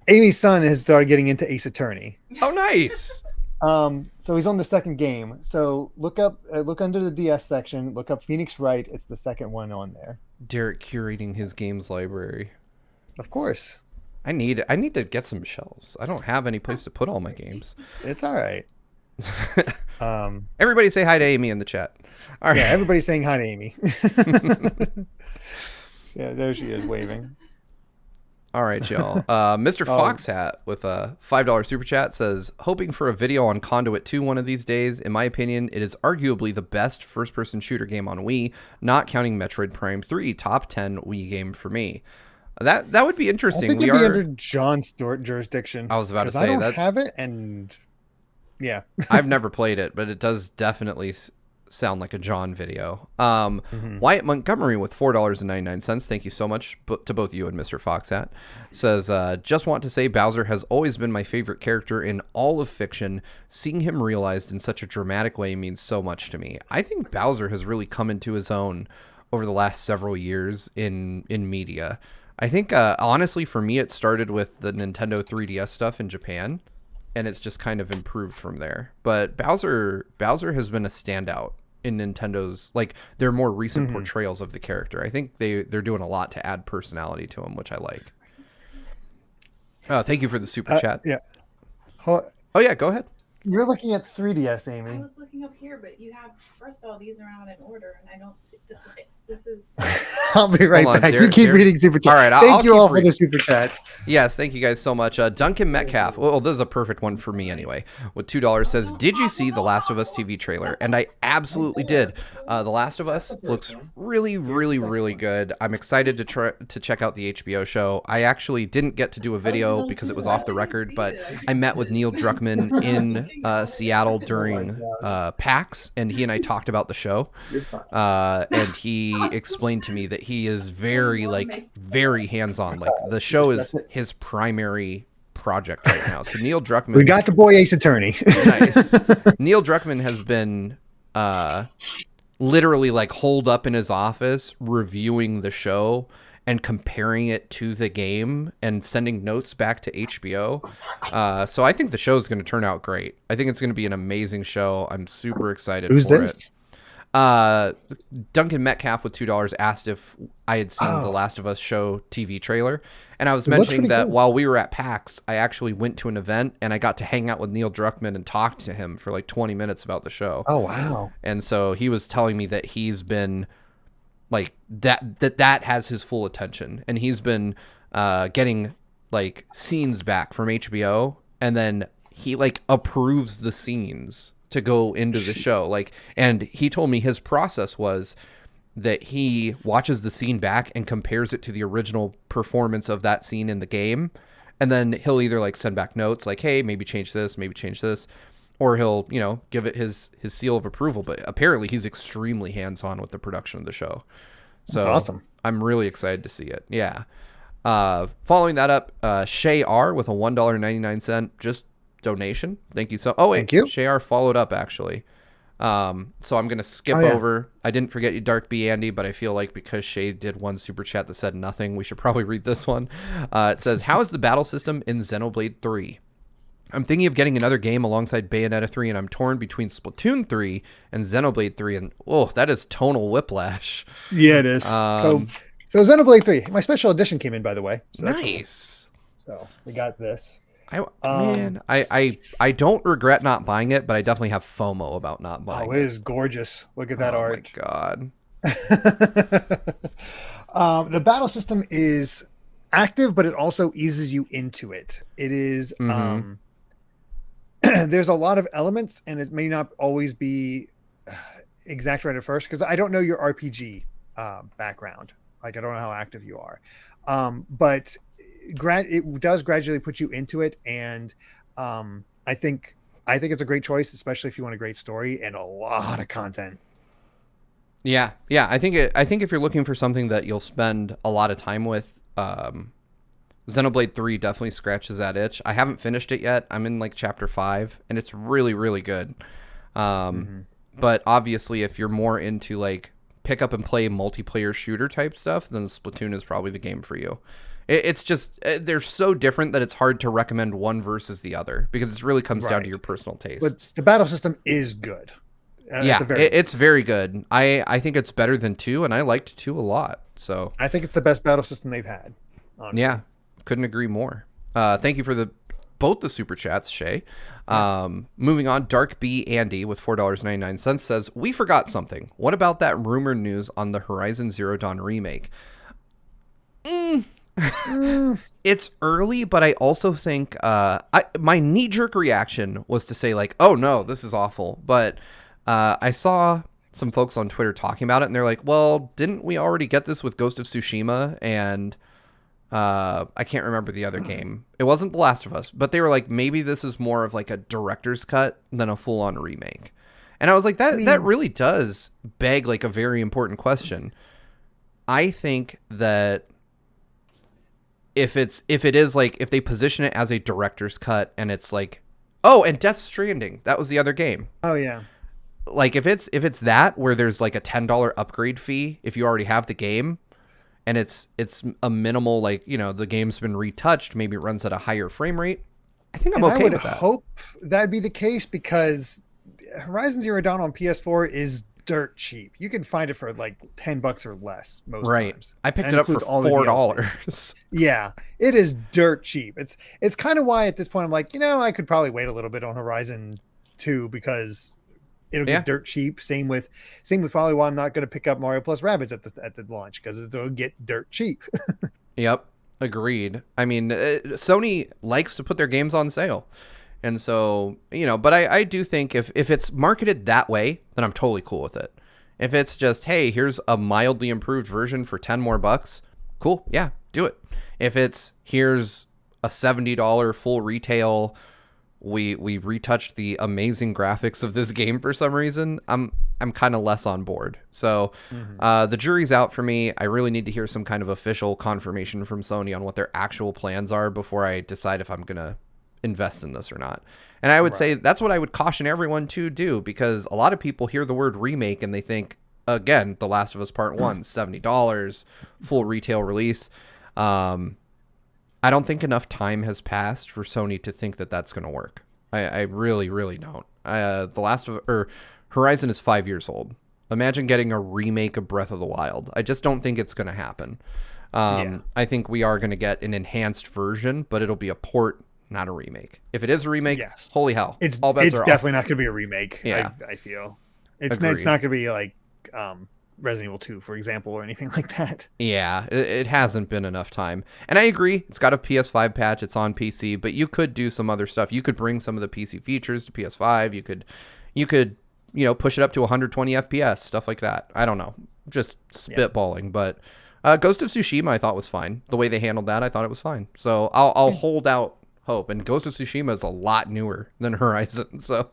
Amy's son has started getting into Ace Attorney. Oh, nice. So he's on the second game. So look under the DS section. Look up Phoenix Wright. It's the second one on there. Derek curating his games library. Of course. I need to get some shelves. I don't have any place to put all my games. It's all right. Everybody say hi to Amy in the chat. All right. Yeah, everybody's saying hi to Amy. Yeah, there she is waving. All right, y'all. Mr. Foxhat with a $5 super chat says, hoping for a video on Conduit 2 one of these days. In my opinion, it is arguably the best first-person shooter game on Wii, not counting Metroid Prime 3, top 10 Wii game for me. That would be interesting. I think it'd be under John's jurisdiction. I was about to say I don't that. have it, and yeah. I've never played it, but it does definitely sound like a John video. Wyatt Montgomery with $4.99. Thank you so much to both you and Mr. Foxhat. Says, just want to say Bowser has always been my favorite character in all of fiction. Seeing him realized in such a dramatic way means so much to me. I think Bowser has really come into his own over the last several years in media. I think, honestly, for me, it started with the Nintendo 3DS stuff in Japan, and it's just kind of improved from there. But Bowser has been a standout in Nintendo's, like, their more recent portrayals of the character. I think they're doing a lot to add personality to him, which I like. Thank you for the super chat. Yeah. Oh, yeah, go ahead. You're looking at 3DS, Amy. I was looking up here, but you have, first of all, these are not in order, and I don't see, this is I'll be right back. You keep reading super chats. All right, thank you all for the super chats. Yes, thank you guys so much. Duncan Metcalf, well, this is a perfect one for me anyway, with $2 says, did you see the Last of Us TV trailer? And I absolutely did. The Last of Us looks really, really, really good. I'm excited to check out the HBO show. I actually didn't get to do a video because it was off the record, but I met with Neil Druckmann in Seattle during PAX, and he and I talked about the show, and he explained to me that he is very hands-on. Like, the show is his primary project right now. So Neil Druckmann, we got the boy Ace Attorney. Nice. Neil Druckmann has been literally like holed up in his office reviewing the show and comparing it to the game and sending notes back to HBO. So I think the show is going to turn out great. I think it's going to be an amazing show. I'm super excited Who's for this? it. Duncan Metcalf with $2 asked if I had seen the Last of Us show TV trailer. And I was mentioning that while we were at PAX, I actually went to an event and I got to hang out with Neil Druckmann and talk to him for like 20 minutes about the show. Oh, wow. And so he was telling me that he's been like that has his full attention, and he's been getting like scenes back from HBO, and then he like approves the scenes to go into the show. Like, and he told me his process was that he watches the scene back and compares it to the original performance of that scene in the game, and then he'll either like send back notes like, hey, maybe change this, or he'll, you know, give it his seal of approval. But apparently he's extremely hands-on with the production of the show. So that's awesome. I'm really excited to see it. Yeah. Following that up, Shay R with a $1.99 just donation. Thank you. Thank you. Shay R followed up actually. So I'm going to skip over. I didn't forget you, Dark B Andy, but I feel like because Shay did one super chat that said nothing, we should probably read this one. It says, how is the battle system in Xenoblade 3? I'm thinking of getting another game alongside Bayonetta 3, and I'm torn between Splatoon 3 and Xenoblade 3, and that is tonal whiplash. Yeah, it is. So Xenoblade 3, my special edition came in, by the way. So nice. Cool. So we got this. I don't regret not buying it, but I definitely have FOMO about not buying it. Oh, it is gorgeous. Look at that art. Oh my God. The battle system is active, but it also eases you into it. It is there's a lot of elements, and it may not always be exact right at first, because I don't know your RPG background. Like, I don't know how active you are, but it does gradually put you into it, and I think it's a great choice, especially if you want a great story and a lot of content. Yeah. I think if you're looking for something that you'll spend a lot of time with, Xenoblade 3 definitely scratches that itch. I haven't finished it yet. I'm in like chapter 5, and it's really, really good. But obviously, if you're more into like pick up and play multiplayer shooter type stuff, then Splatoon is probably the game for you. It's just, they're so different that it's hard to recommend one versus the other, because it really comes down to your personal taste. But the battle system is good. It's very good. I think it's better than 2, and I liked 2 a lot. So I think it's the best battle system they've had, honestly. Yeah, couldn't agree more. Thank you for the both the super chats, Shay. Moving on, Dark B Andy with $4.99 says, we forgot something. What about that rumored news on the Horizon Zero Dawn remake? It's early, but I also think my knee-jerk reaction was to say, like, oh no, this is awful. But I saw some folks on Twitter talking about it, and they're like, well, didn't we already get this with Ghost of Tsushima? And I can't remember the other game. It wasn't The Last of Us, but they were like, maybe this is more of like a director's cut than a full-on remake. And I was like, that really does beg like a very important question. I think that if it is like, if they position it as a director's cut and it's like, oh, and Death Stranding, that was the other game. Oh yeah. Like if it's that where there's like a $10 upgrade fee if you already have the game, and it's a minimal, like, you know, the game's been retouched, maybe it runs at a higher frame rate, I think I'm okay with that. I would hope that'd be the case, because Horizon Zero Dawn on PS4 is dirt cheap. You can find it for like $10 or less most times. I picked it up for $4. Yeah, it is dirt cheap. It's kind of why at this point I'm like, you know, I could probably wait a little bit on Horizon 2 because it'll get dirt cheap. Same with probably why I'm not going to pick up Mario Plus Rabbids at the launch, because it'll get dirt cheap. Yep, agreed. I mean, Sony likes to put their games on sale. And so, you know, but I do think if it's marketed that way, then I'm totally cool with it. If it's just, hey, here's a mildly improved version for $10 more, cool. Yeah, do it. If it's, here's a $70 full retail, we retouched the amazing graphics of this game for some reason, I'm kind of less on board. So the jury's out for me. I really need to hear some kind of official confirmation from Sony on what their actual plans are before I decide if I'm going to invest in this or not. And I would say that's what I would caution everyone to do, because a lot of people hear the word remake and they think, again, The Last of Us Part 1, $70, full retail release. I don't think enough time has passed for Sony to think that that's going to work. I really, really don't. Horizon is 5 years old. Imagine getting a remake of Breath of the Wild. I just don't think it's going to happen. I think we are going to get an enhanced version, but it'll be a port, not a remake. If it is a remake, holy hell. It's definitely not going to be a remake, I feel. It's not going to be like Resident Evil 2, for example, or anything like that. Yeah, it hasn't been enough time. And I agree, it's got a PS5 patch, it's on PC, but you could do some other stuff. You could bring some of the PC features to PS5. You could, you know, push it up to 120 FPS, stuff like that. I don't know. Just spitballing, but Ghost of Tsushima I thought was fine. The way they handled that, I thought it was fine. So I'll hold out hope. And Ghost of Tsushima is a lot newer than Horizon. So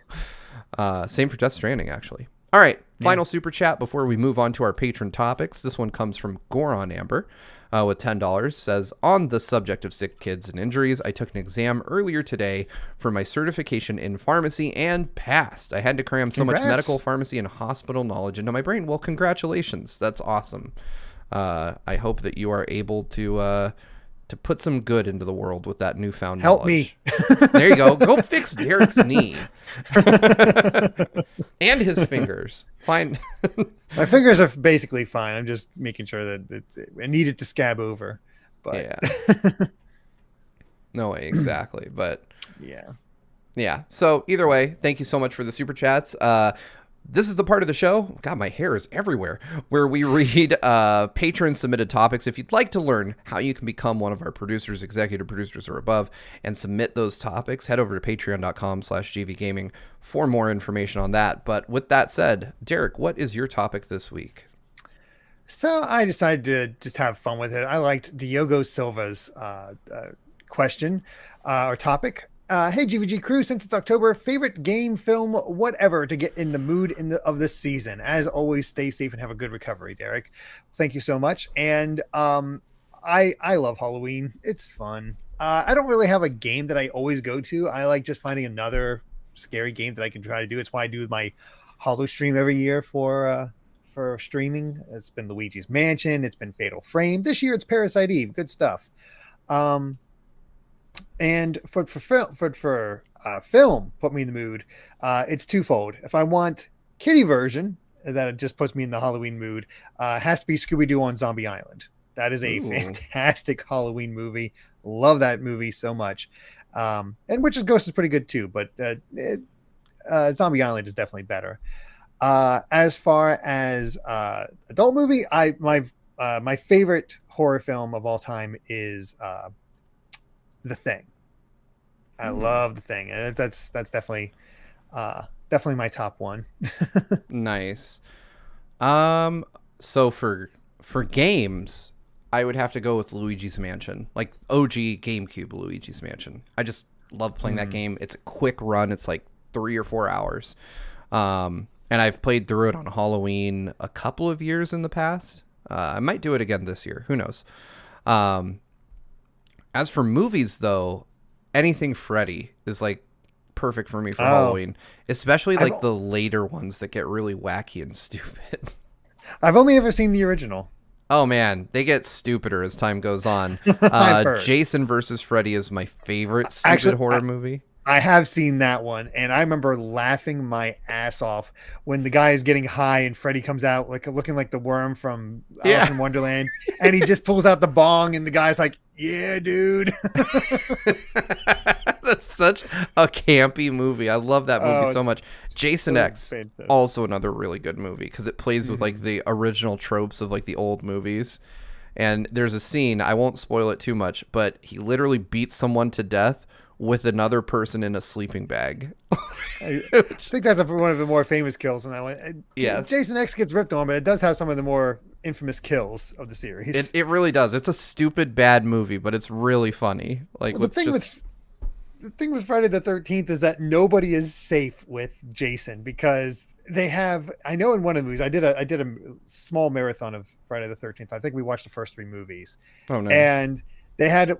same for Death Stranding, actually. All right, final super chat before we move on to our patron topics. This one comes from Goron Amber with $10. Says, on the subject of sick kids and injuries, I took an exam earlier today for my certification in pharmacy and passed. I had to cram so much medical, pharmacy, and hospital knowledge into my brain. Well, congratulations. That's awesome. I hope that you are able to put some good into the world with that newfound knowledge. Help me. There you go. Go fix Derek's knee. And his fingers. Fine. My fingers are basically fine. I'm just making sure that I needed to scab over. But yeah. No way, exactly. But yeah. Yeah. So either way, thank you so much for the super chats. This is the part of the show, God, my hair is everywhere, where we read patron-submitted topics. If you'd like to learn how you can become one of our producers, executive producers, or above, and submit those topics, head over to patreon.com/gvgaming for more information on that. But with that said, Derek, what is your topic this week? So I decided to just have fun with it. I liked Diogo Silva's question or topic. Hey, GVG crew, since it's October, favorite game, film, whatever to get in the mood of this season. As always, stay safe and have a good recovery, Derek. Thank you so much. And I love Halloween. It's fun. I don't really have a game that I always go to. I like just finding another scary game that I can try to do. It's why I do my Hollow stream every year for streaming. It's been Luigi's Mansion. It's been Fatal Frame. This year it's Parasite Eve. Good stuff. And for film, put me in the mood. It's twofold. If I want kiddie version that it just puts me in the Halloween mood, has to be Scooby-Doo on Zombie Island. That is a fantastic Halloween movie. Love that movie so much. And Witch's Ghost is pretty good too, but Zombie Island is definitely better. As far as adult movie, my favorite horror film of all time is The Thing. I love The Thing, and that's definitely my top one. Nice. So for games, I would have to go with Luigi's Mansion, like OG GameCube Luigi's Mansion. I just love playing that game. It's a quick run. It's like 3 or 4 hours. And I've played through it on Halloween a couple of years in the past. I might do it again this year. Who knows? As for movies, though, anything Freddy is like perfect for me for Halloween, especially like the later ones that get really wacky and stupid. I've only ever seen the original. Oh man, they get stupider as time goes on. I've heard. Jason versus Freddy is my favorite stupid horror movie. I have seen that one, and I remember laughing my ass off when the guy is getting high and Freddy comes out like looking like the worm from Alice in Wonderland, and he just pulls out the bong, and the guy's like, "Yeah, dude." That's such a campy movie. I love that movie so much. Jason X, fantastic. Also another really good movie because it plays with like the original tropes of like the old movies. And there's a scene, I won't spoil it too much, but he literally beats someone to death with another person in a sleeping bag. I think that's one of the more famous kills from that one. Yes. Jason X gets ripped on, but it does have some of the more infamous kills of the series. It really does. It's a stupid bad movie, but it's really funny. Like the thing with Friday the 13th is that nobody is safe with Jason because they have. I know in one of the movies, I did a small marathon of Friday the 13th. I think we watched the first 3 movies. Oh no! And they had a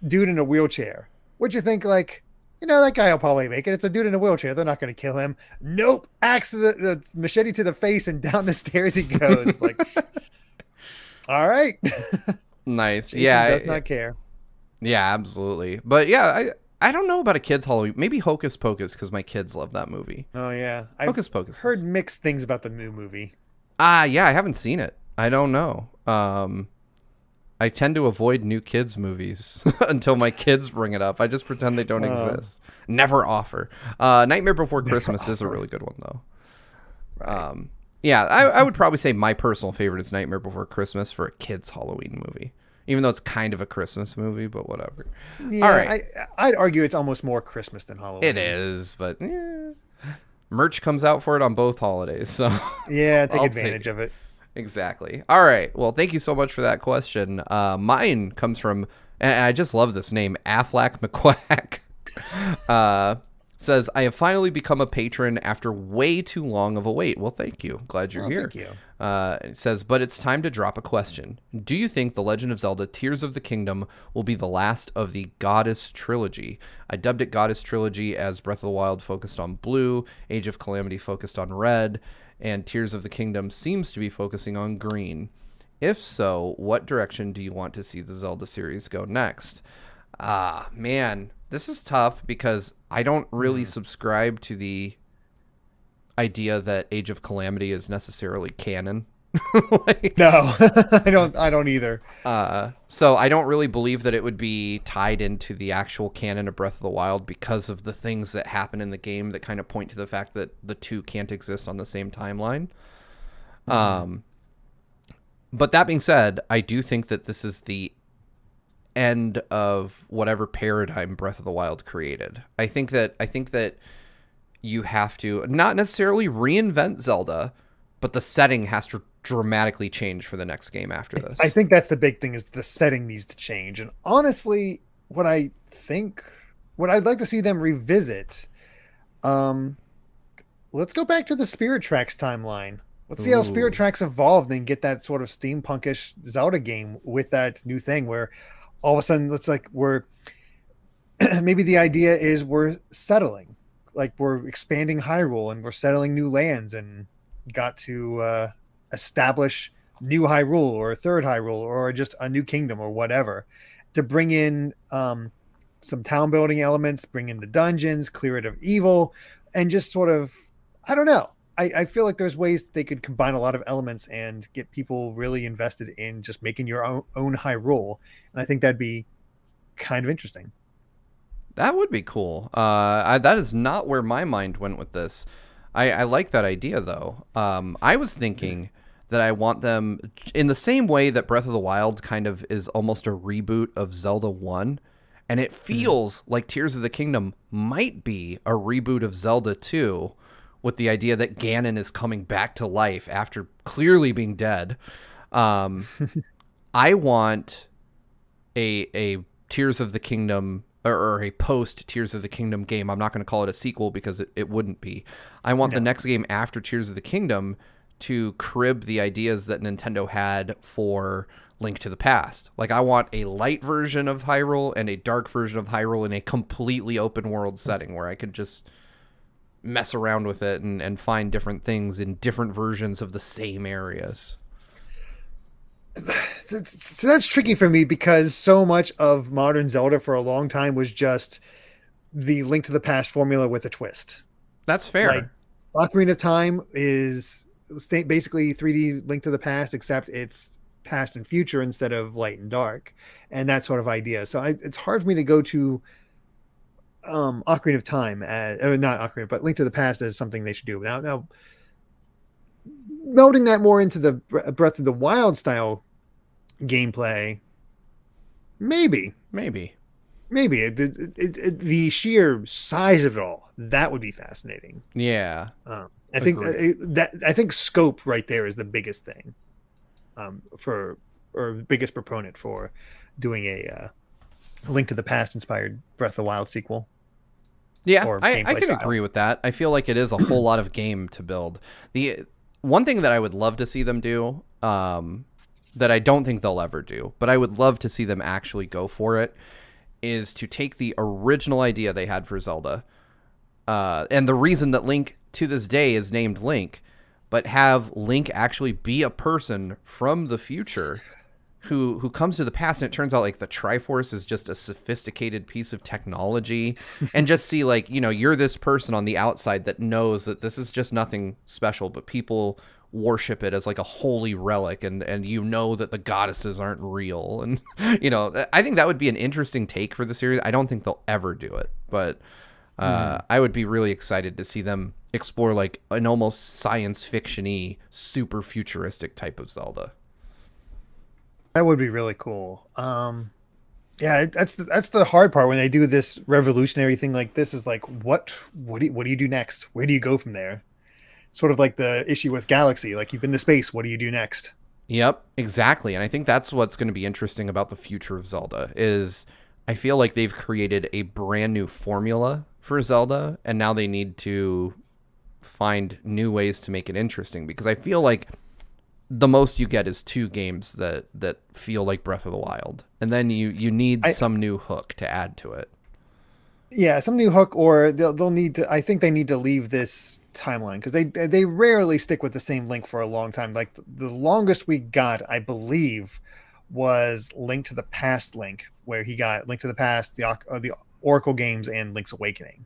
dude in a wheelchair. Would you think like, that guy will probably make it. It's a dude in a wheelchair. They're not going to kill him. Nope. Axe the machete to the face and down the stairs he goes. Like, all right. Nice. Jason does not care. Yeah, absolutely. But yeah, I don't know about a kid's Halloween. Maybe Hocus Pocus because my kids love that movie. Oh yeah, Hocus Pocus. Heard mixed things about the new movie. Yeah, I haven't seen it. I don't know. I tend to avoid new kids movies until my kids bring it up. I just pretend they don't exist. Never offer. Nightmare Before Christmas is a really good one though. Right. Yeah, I would probably say my personal favorite is Nightmare Before Christmas for a kid's Halloween movie. Even though it's kind of a Christmas movie, but whatever. Yeah, all right. I'd argue it's almost more Christmas than Halloween. It is, but merch comes out for it on both holidays, so yeah, take advantage of it. Exactly. All right. Well, thank you so much for that question. Mine comes from, and I just love this name, Aflac McQuack. Says, I have finally become a patron after way too long of a wait. Well, thank you. Glad you're here. Thank you. It says, but it's time to drop a question. Do you think The Legend of Zelda Tears of the Kingdom will be the last of the Goddess Trilogy? I dubbed it Goddess Trilogy as Breath of the Wild focused on blue, Age of Calamity focused on red, and Tears of the Kingdom seems to be focusing on green. If so, what direction do you want to see the Zelda series go next? Man, this is tough because I don't really subscribe to the idea that Age of Calamity is necessarily canon. No, I don't either. So I don't really believe that it would be tied into the actual canon of Breath of the Wild because of the things that happen in the game that kind of point to the fact that the two can't exist on the same timeline. But that being said, I do think that this is the end of whatever paradigm Breath of the Wild created. I think that you have to not necessarily reinvent Zelda, but the setting has to dramatically change for the next game after this. I think that's the big thing is the setting needs to change. And honestly, what I'd like to see them revisit, let's go back to the Spirit Tracks timeline. Let's see how Spirit Tracks evolved and get that sort of steampunkish Zelda game with that new thing where all of a sudden it's like we're maybe the idea is we're settling, like we're expanding Hyrule and we're settling new lands and got to establish new Hyrule or a third Hyrule or just a new kingdom or whatever to bring in some town building elements, bring in the dungeons, clear it of evil, and just sort of, I don't know. I feel like there's ways they could combine a lot of elements and get people really invested in just making your own Hyrule. And I think that'd be kind of interesting. That would be cool. That is not where my mind went with this. I like that idea, though. I was thinking that I want them in the same way that Breath of the Wild kind of is almost a reboot of Zelda 1. And it feels like Tears of the Kingdom might be a reboot of Zelda 2 with the idea that Ganon is coming back to life after clearly being dead. I want a Tears of the Kingdom or a post Tears of the Kingdom game. I'm not going to call it a sequel because it wouldn't be. I want the next game after Tears of the Kingdom to crib the ideas that Nintendo had for Link to the Past. Like, I want a light version of Hyrule and a dark version of Hyrule in a completely open world setting where I could just mess around with it and find different things in different versions of the same areas. So that's tricky for me because so much of modern Zelda for a long time was just the Link to the Past formula with a twist. That's fair. Like, Ocarina of Time is basically 3D Link to the Past, except it's past and future instead of light and dark, and that sort of idea. So it's hard for me to go to Ocarina of Time as not Ocarina, but Link to the Past as something they should do. Now melding that more into the Breath of the Wild style gameplay, maybe the sheer size of it all, that would be fascinating. Yeah. I think scope right there is the biggest thing biggest proponent for doing a Link to the Past inspired Breath of the Wild sequel. Yeah, I can agree with that. I feel like it is a whole lot of game to build. The one thing that I would love to see them do, that I don't think they'll ever do, but I would love to see them actually go for it, is to take the original idea they had for Zelda, and the reason that Link to this day is named Link, but have Link actually be a person from the future who comes to the past, and it turns out like the Triforce is just a sophisticated piece of technology, and just see like, you're this person on the outside that knows that this is just nothing special, but people worship it as like a holy relic, and that the goddesses aren't real. And I think that would be an interesting take for the series. I don't think they'll ever do it, but I would be really excited to see them explore like an almost science fiction-y, super futuristic type of Zelda. That would be really cool. Yeah, that's the hard part when they do this revolutionary thing like this, is like, what do you do next? Where do you go from there? Sort of like the issue with Galaxy, like, you've been to space, what do you do next? Yep, exactly. And I think that's what's going to be interesting about the future of Zelda, is I feel like they've created a brand new formula for Zelda, and now they need to find new ways to make it interesting, because I feel like the most you get is 2 games that feel like Breath of the Wild, and then you need some new hook to add to it. Yeah, some new hook, or they'll need to. I think they need to leave this timeline, because they rarely stick with the same Link for a long time. Like, the longest we got, I believe, was Link to the Past Link, where he got Link to the Past, the Oracle games, and Link's Awakening.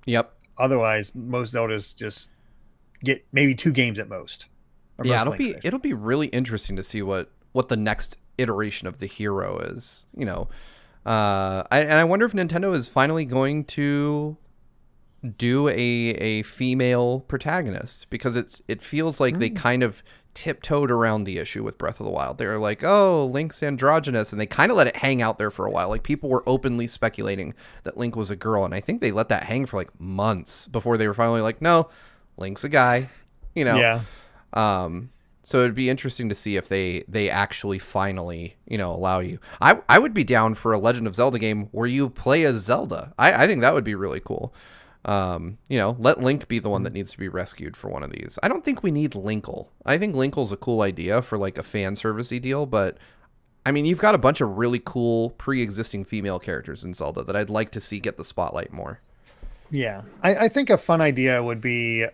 Yep. Otherwise, most Zeldas just get maybe 2 games at most. Yeah, it'll be really interesting to see what the next iteration of the hero is. I wonder if Nintendo is finally going to do a female protagonist, because it feels like they kind of tiptoed around the issue with Breath of the Wild. They were like, oh, Link's androgynous, and they kind of let it hang out there for a while. Like, people were openly speculating that Link was a girl, and I think they let that hang for like months before they were finally like, no, Link's a guy. Yeah. So it'd be interesting to see if they actually finally, allow you. I would be down for a Legend of Zelda game where you play as Zelda. I think that would be really cool. Let Link be the one that needs to be rescued for one of these. I don't think we need Linkle. I think Linkle's a cool idea for like a fan servicey deal, but I mean, you've got a bunch of really cool pre-existing female characters in Zelda that I'd like to see get the spotlight more. Yeah, I think a fun idea would be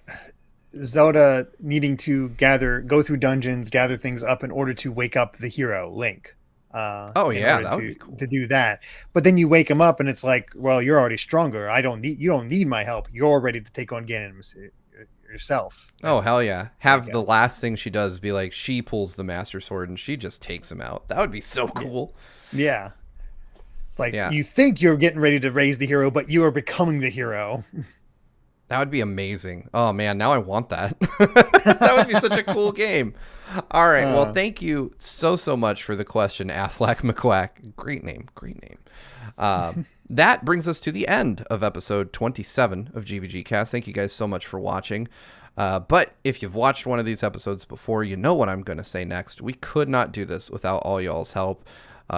Zelda needing to go through dungeons, gather things up in order to wake up the hero, Link. That would be cool to do that. But then you wake him up, and it's like, well, you're already stronger. You don't need my help. You're ready to take on Ganon yourself. Oh, hell yeah! Have the last thing she does be like, she pulls the Master Sword and she just takes him out. That would be so cool. Yeah. It's like Yeah. you think you're getting ready to raise the hero, but you are becoming the hero. That would be amazing. Oh man, now I want that. That would be such a cool game. All right. Well, thank you so much for the question, Affleck McQuack. Great name. Great name. That brings us to the end of episode 27 of GVGcast. Thank you guys so much for watching. But if you've watched one of these episodes before, you know what I'm going to say next. We could not do this without all y'all's help.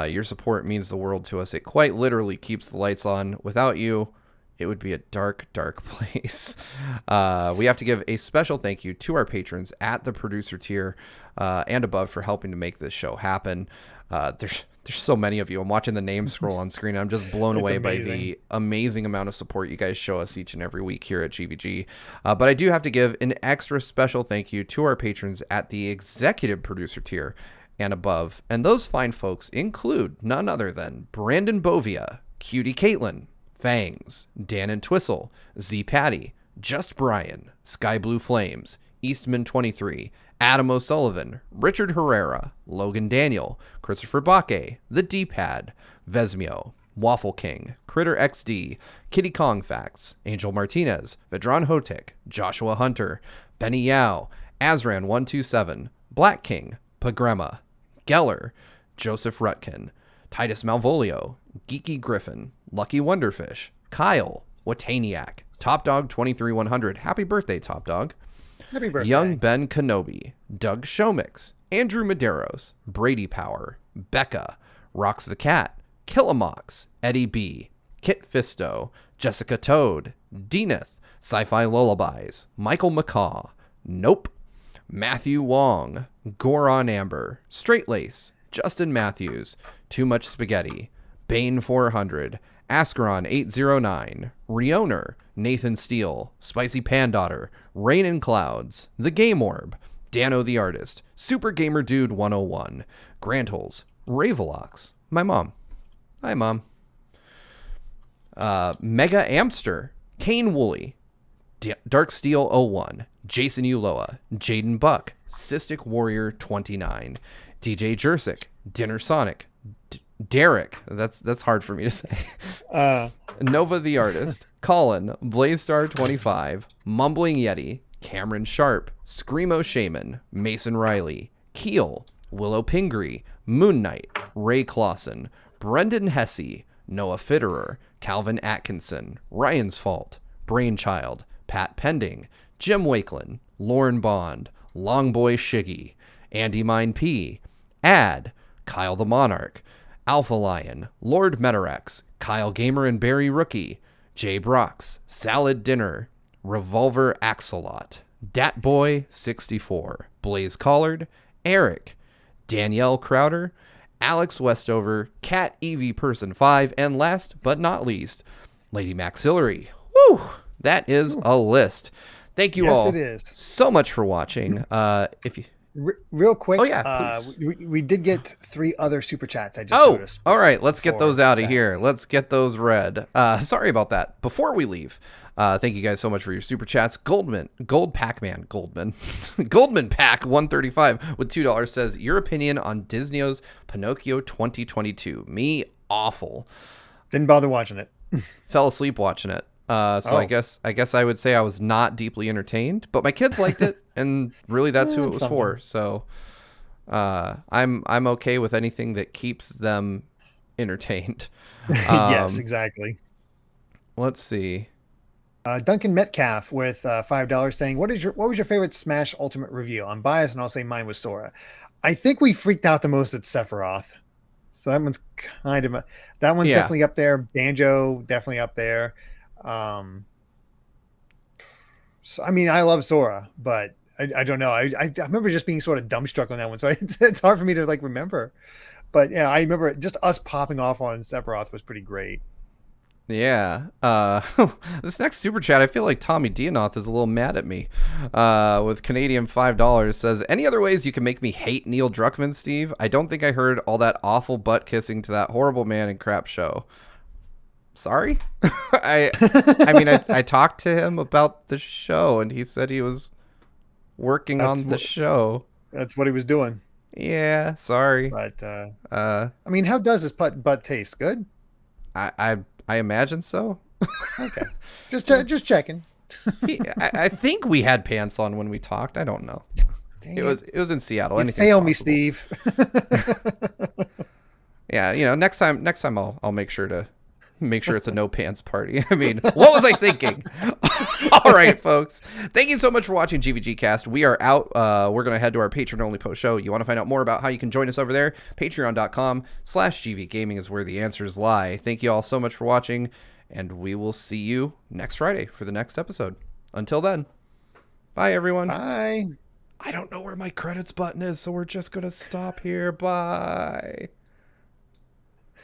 Your support means the world to us. It quite literally keeps the lights on. Without you, it would be a dark, dark place. We have to give a special thank you to our patrons at the producer tier and above for helping to make this show happen. There's so many of you. I'm watching the names scroll on screen. I'm just blown away by the amazing amount of support you guys show us each and every week here at GVG. But I do have to give an extra special thank you to our patrons at the executive producer tier and above. And those fine folks include none other than Brandon Bovia, Cutie Caitlin, Fangs, Dan and Twistle, Z Patty, Just Brian, Sky Blue Flames, Eastman 23, Adam O'Sullivan, Richard Herrera, Logan Daniel, Christopher Baque, The D-Pad, Vesmio, Waffle King, Critter XD, Kitty Kong Facts, Angel Martinez, Vedran Hotek, Joshua Hunter, Benny Yao, Azran127, Black King, Pagrema, Geller, Joseph Rutkin, Titus Malvolio, Geeky Griffin, Lucky Wonderfish, Kyle, Wataniac, Top Dog 23100. Happy birthday, Top Dog. Happy birthday. Young Ben Kenobi, Doug Showmix, Andrew Medeiros, Brady Power, Becca, Rocks the Cat, Killamox, Eddie B, Kit Fisto, Jessica Toad, Denith, Sci-Fi Lullabies, Michael McCaw, Nope, Matthew Wong, Goron Amber, Straight Lace, Justin Matthews, Too Much Spaghetti, Bane 400, Ascaron 809, Rioner, Nathan Steele, Spicy Pandaughter, Rain and Clouds, The Game Orb, Dano the Artist, Super Gamer Dude 101, Grantles, Ravelox, my mom. Hi, Mom. Mega Amster, Kane Woolley, Dark Steel 01, Jason Uloa, Jaden Buck, Cystic Warrior 29, DJ Jersic, Dinner Sonic, Derek, that's hard for me to say. Nova the Artist, Colin, Blazestar 25, Mumbling Yeti, Cameron Sharp, Screamo Shaman, Mason Riley, Keel, Willow Pingree, Moon Knight, Ray Clausen, Brendan Hesse, Noah Fitterer, Calvin Atkinson, Ryan's Fault, Brainchild, Pat Pending, Jim Wakelin, Lauren Bond, Longboy Shiggy, Andy Mine P, Ad, Kyle the Monarch, Alpha Lion, Lord Metarex, Kyle Gamer and Barry Rookie, Jay Brox, Salad Dinner, Revolver Axolot, Datboy 64, Blaze Collard, Eric, Danielle Crowder, Alex Westover, Cat Evie Person 5, and last but not least, Lady Maxillary. Woo! That is a list. Thank you all it is. so much for watching. If you Real quick, Oh, yeah, please. we did get 3 other super chats. I just noticed. All right, let's get those out of that. here. Let's get those read. Sorry about that. Before we leave, thank you guys so much for your super chats. Goldman Pack 135 with $2 says, your opinion on Disney's Pinocchio 2022. Me, awful. Didn't bother watching it. Fell asleep watching it. I guess I would say I was not deeply entertained, but my kids liked it, and really that's who it was for. So I'm okay with anything that keeps them entertained. Yes, exactly. Let's see. Duncan Metcalf with $5 saying, what was your favorite Smash Ultimate review? I'm biased, and I'll say mine was Sora. I think we freaked out the most at Sephiroth. So that one's definitely up there. Banjo definitely up there. So, I mean, I love Sora, but I don't know. I remember just being sort of dumbstruck on that one, so it's hard for me to remember. But yeah, I remember just us popping off on Sephiroth was pretty great. Yeah. This next super chat, I feel like Tommy Dianoth is a little mad at me. With Canadian $5 says, any other ways you can make me hate Neil Druckmann, Steve? I don't think I heard all that awful butt kissing to that horrible man and crap show. Sorry? I mean, I talked to him about the show, and he said he was working on the show. That's what he was doing. Yeah, sorry. But I mean, how does this butt taste? Good? I imagine so. Okay, just checking. I think we had pants on when we talked. I don't know. Dang It was in Seattle. You Anything's fail me, possible. Steve. Yeah, next time I'll make sure it's a no pants party. I mean, what was I thinking? All right, folks. Thank you so much for watching GVGcast. We are out. We're going to head to our Patreon-only post show. You want to find out more about how you can join us over there? Patreon.com/GVGaming is where the answers lie. Thank you all so much for watching, and we will see you next Friday for the next episode. Until then, bye, everyone. Bye. I don't know where my credits button is, so we're just going to stop here. Bye.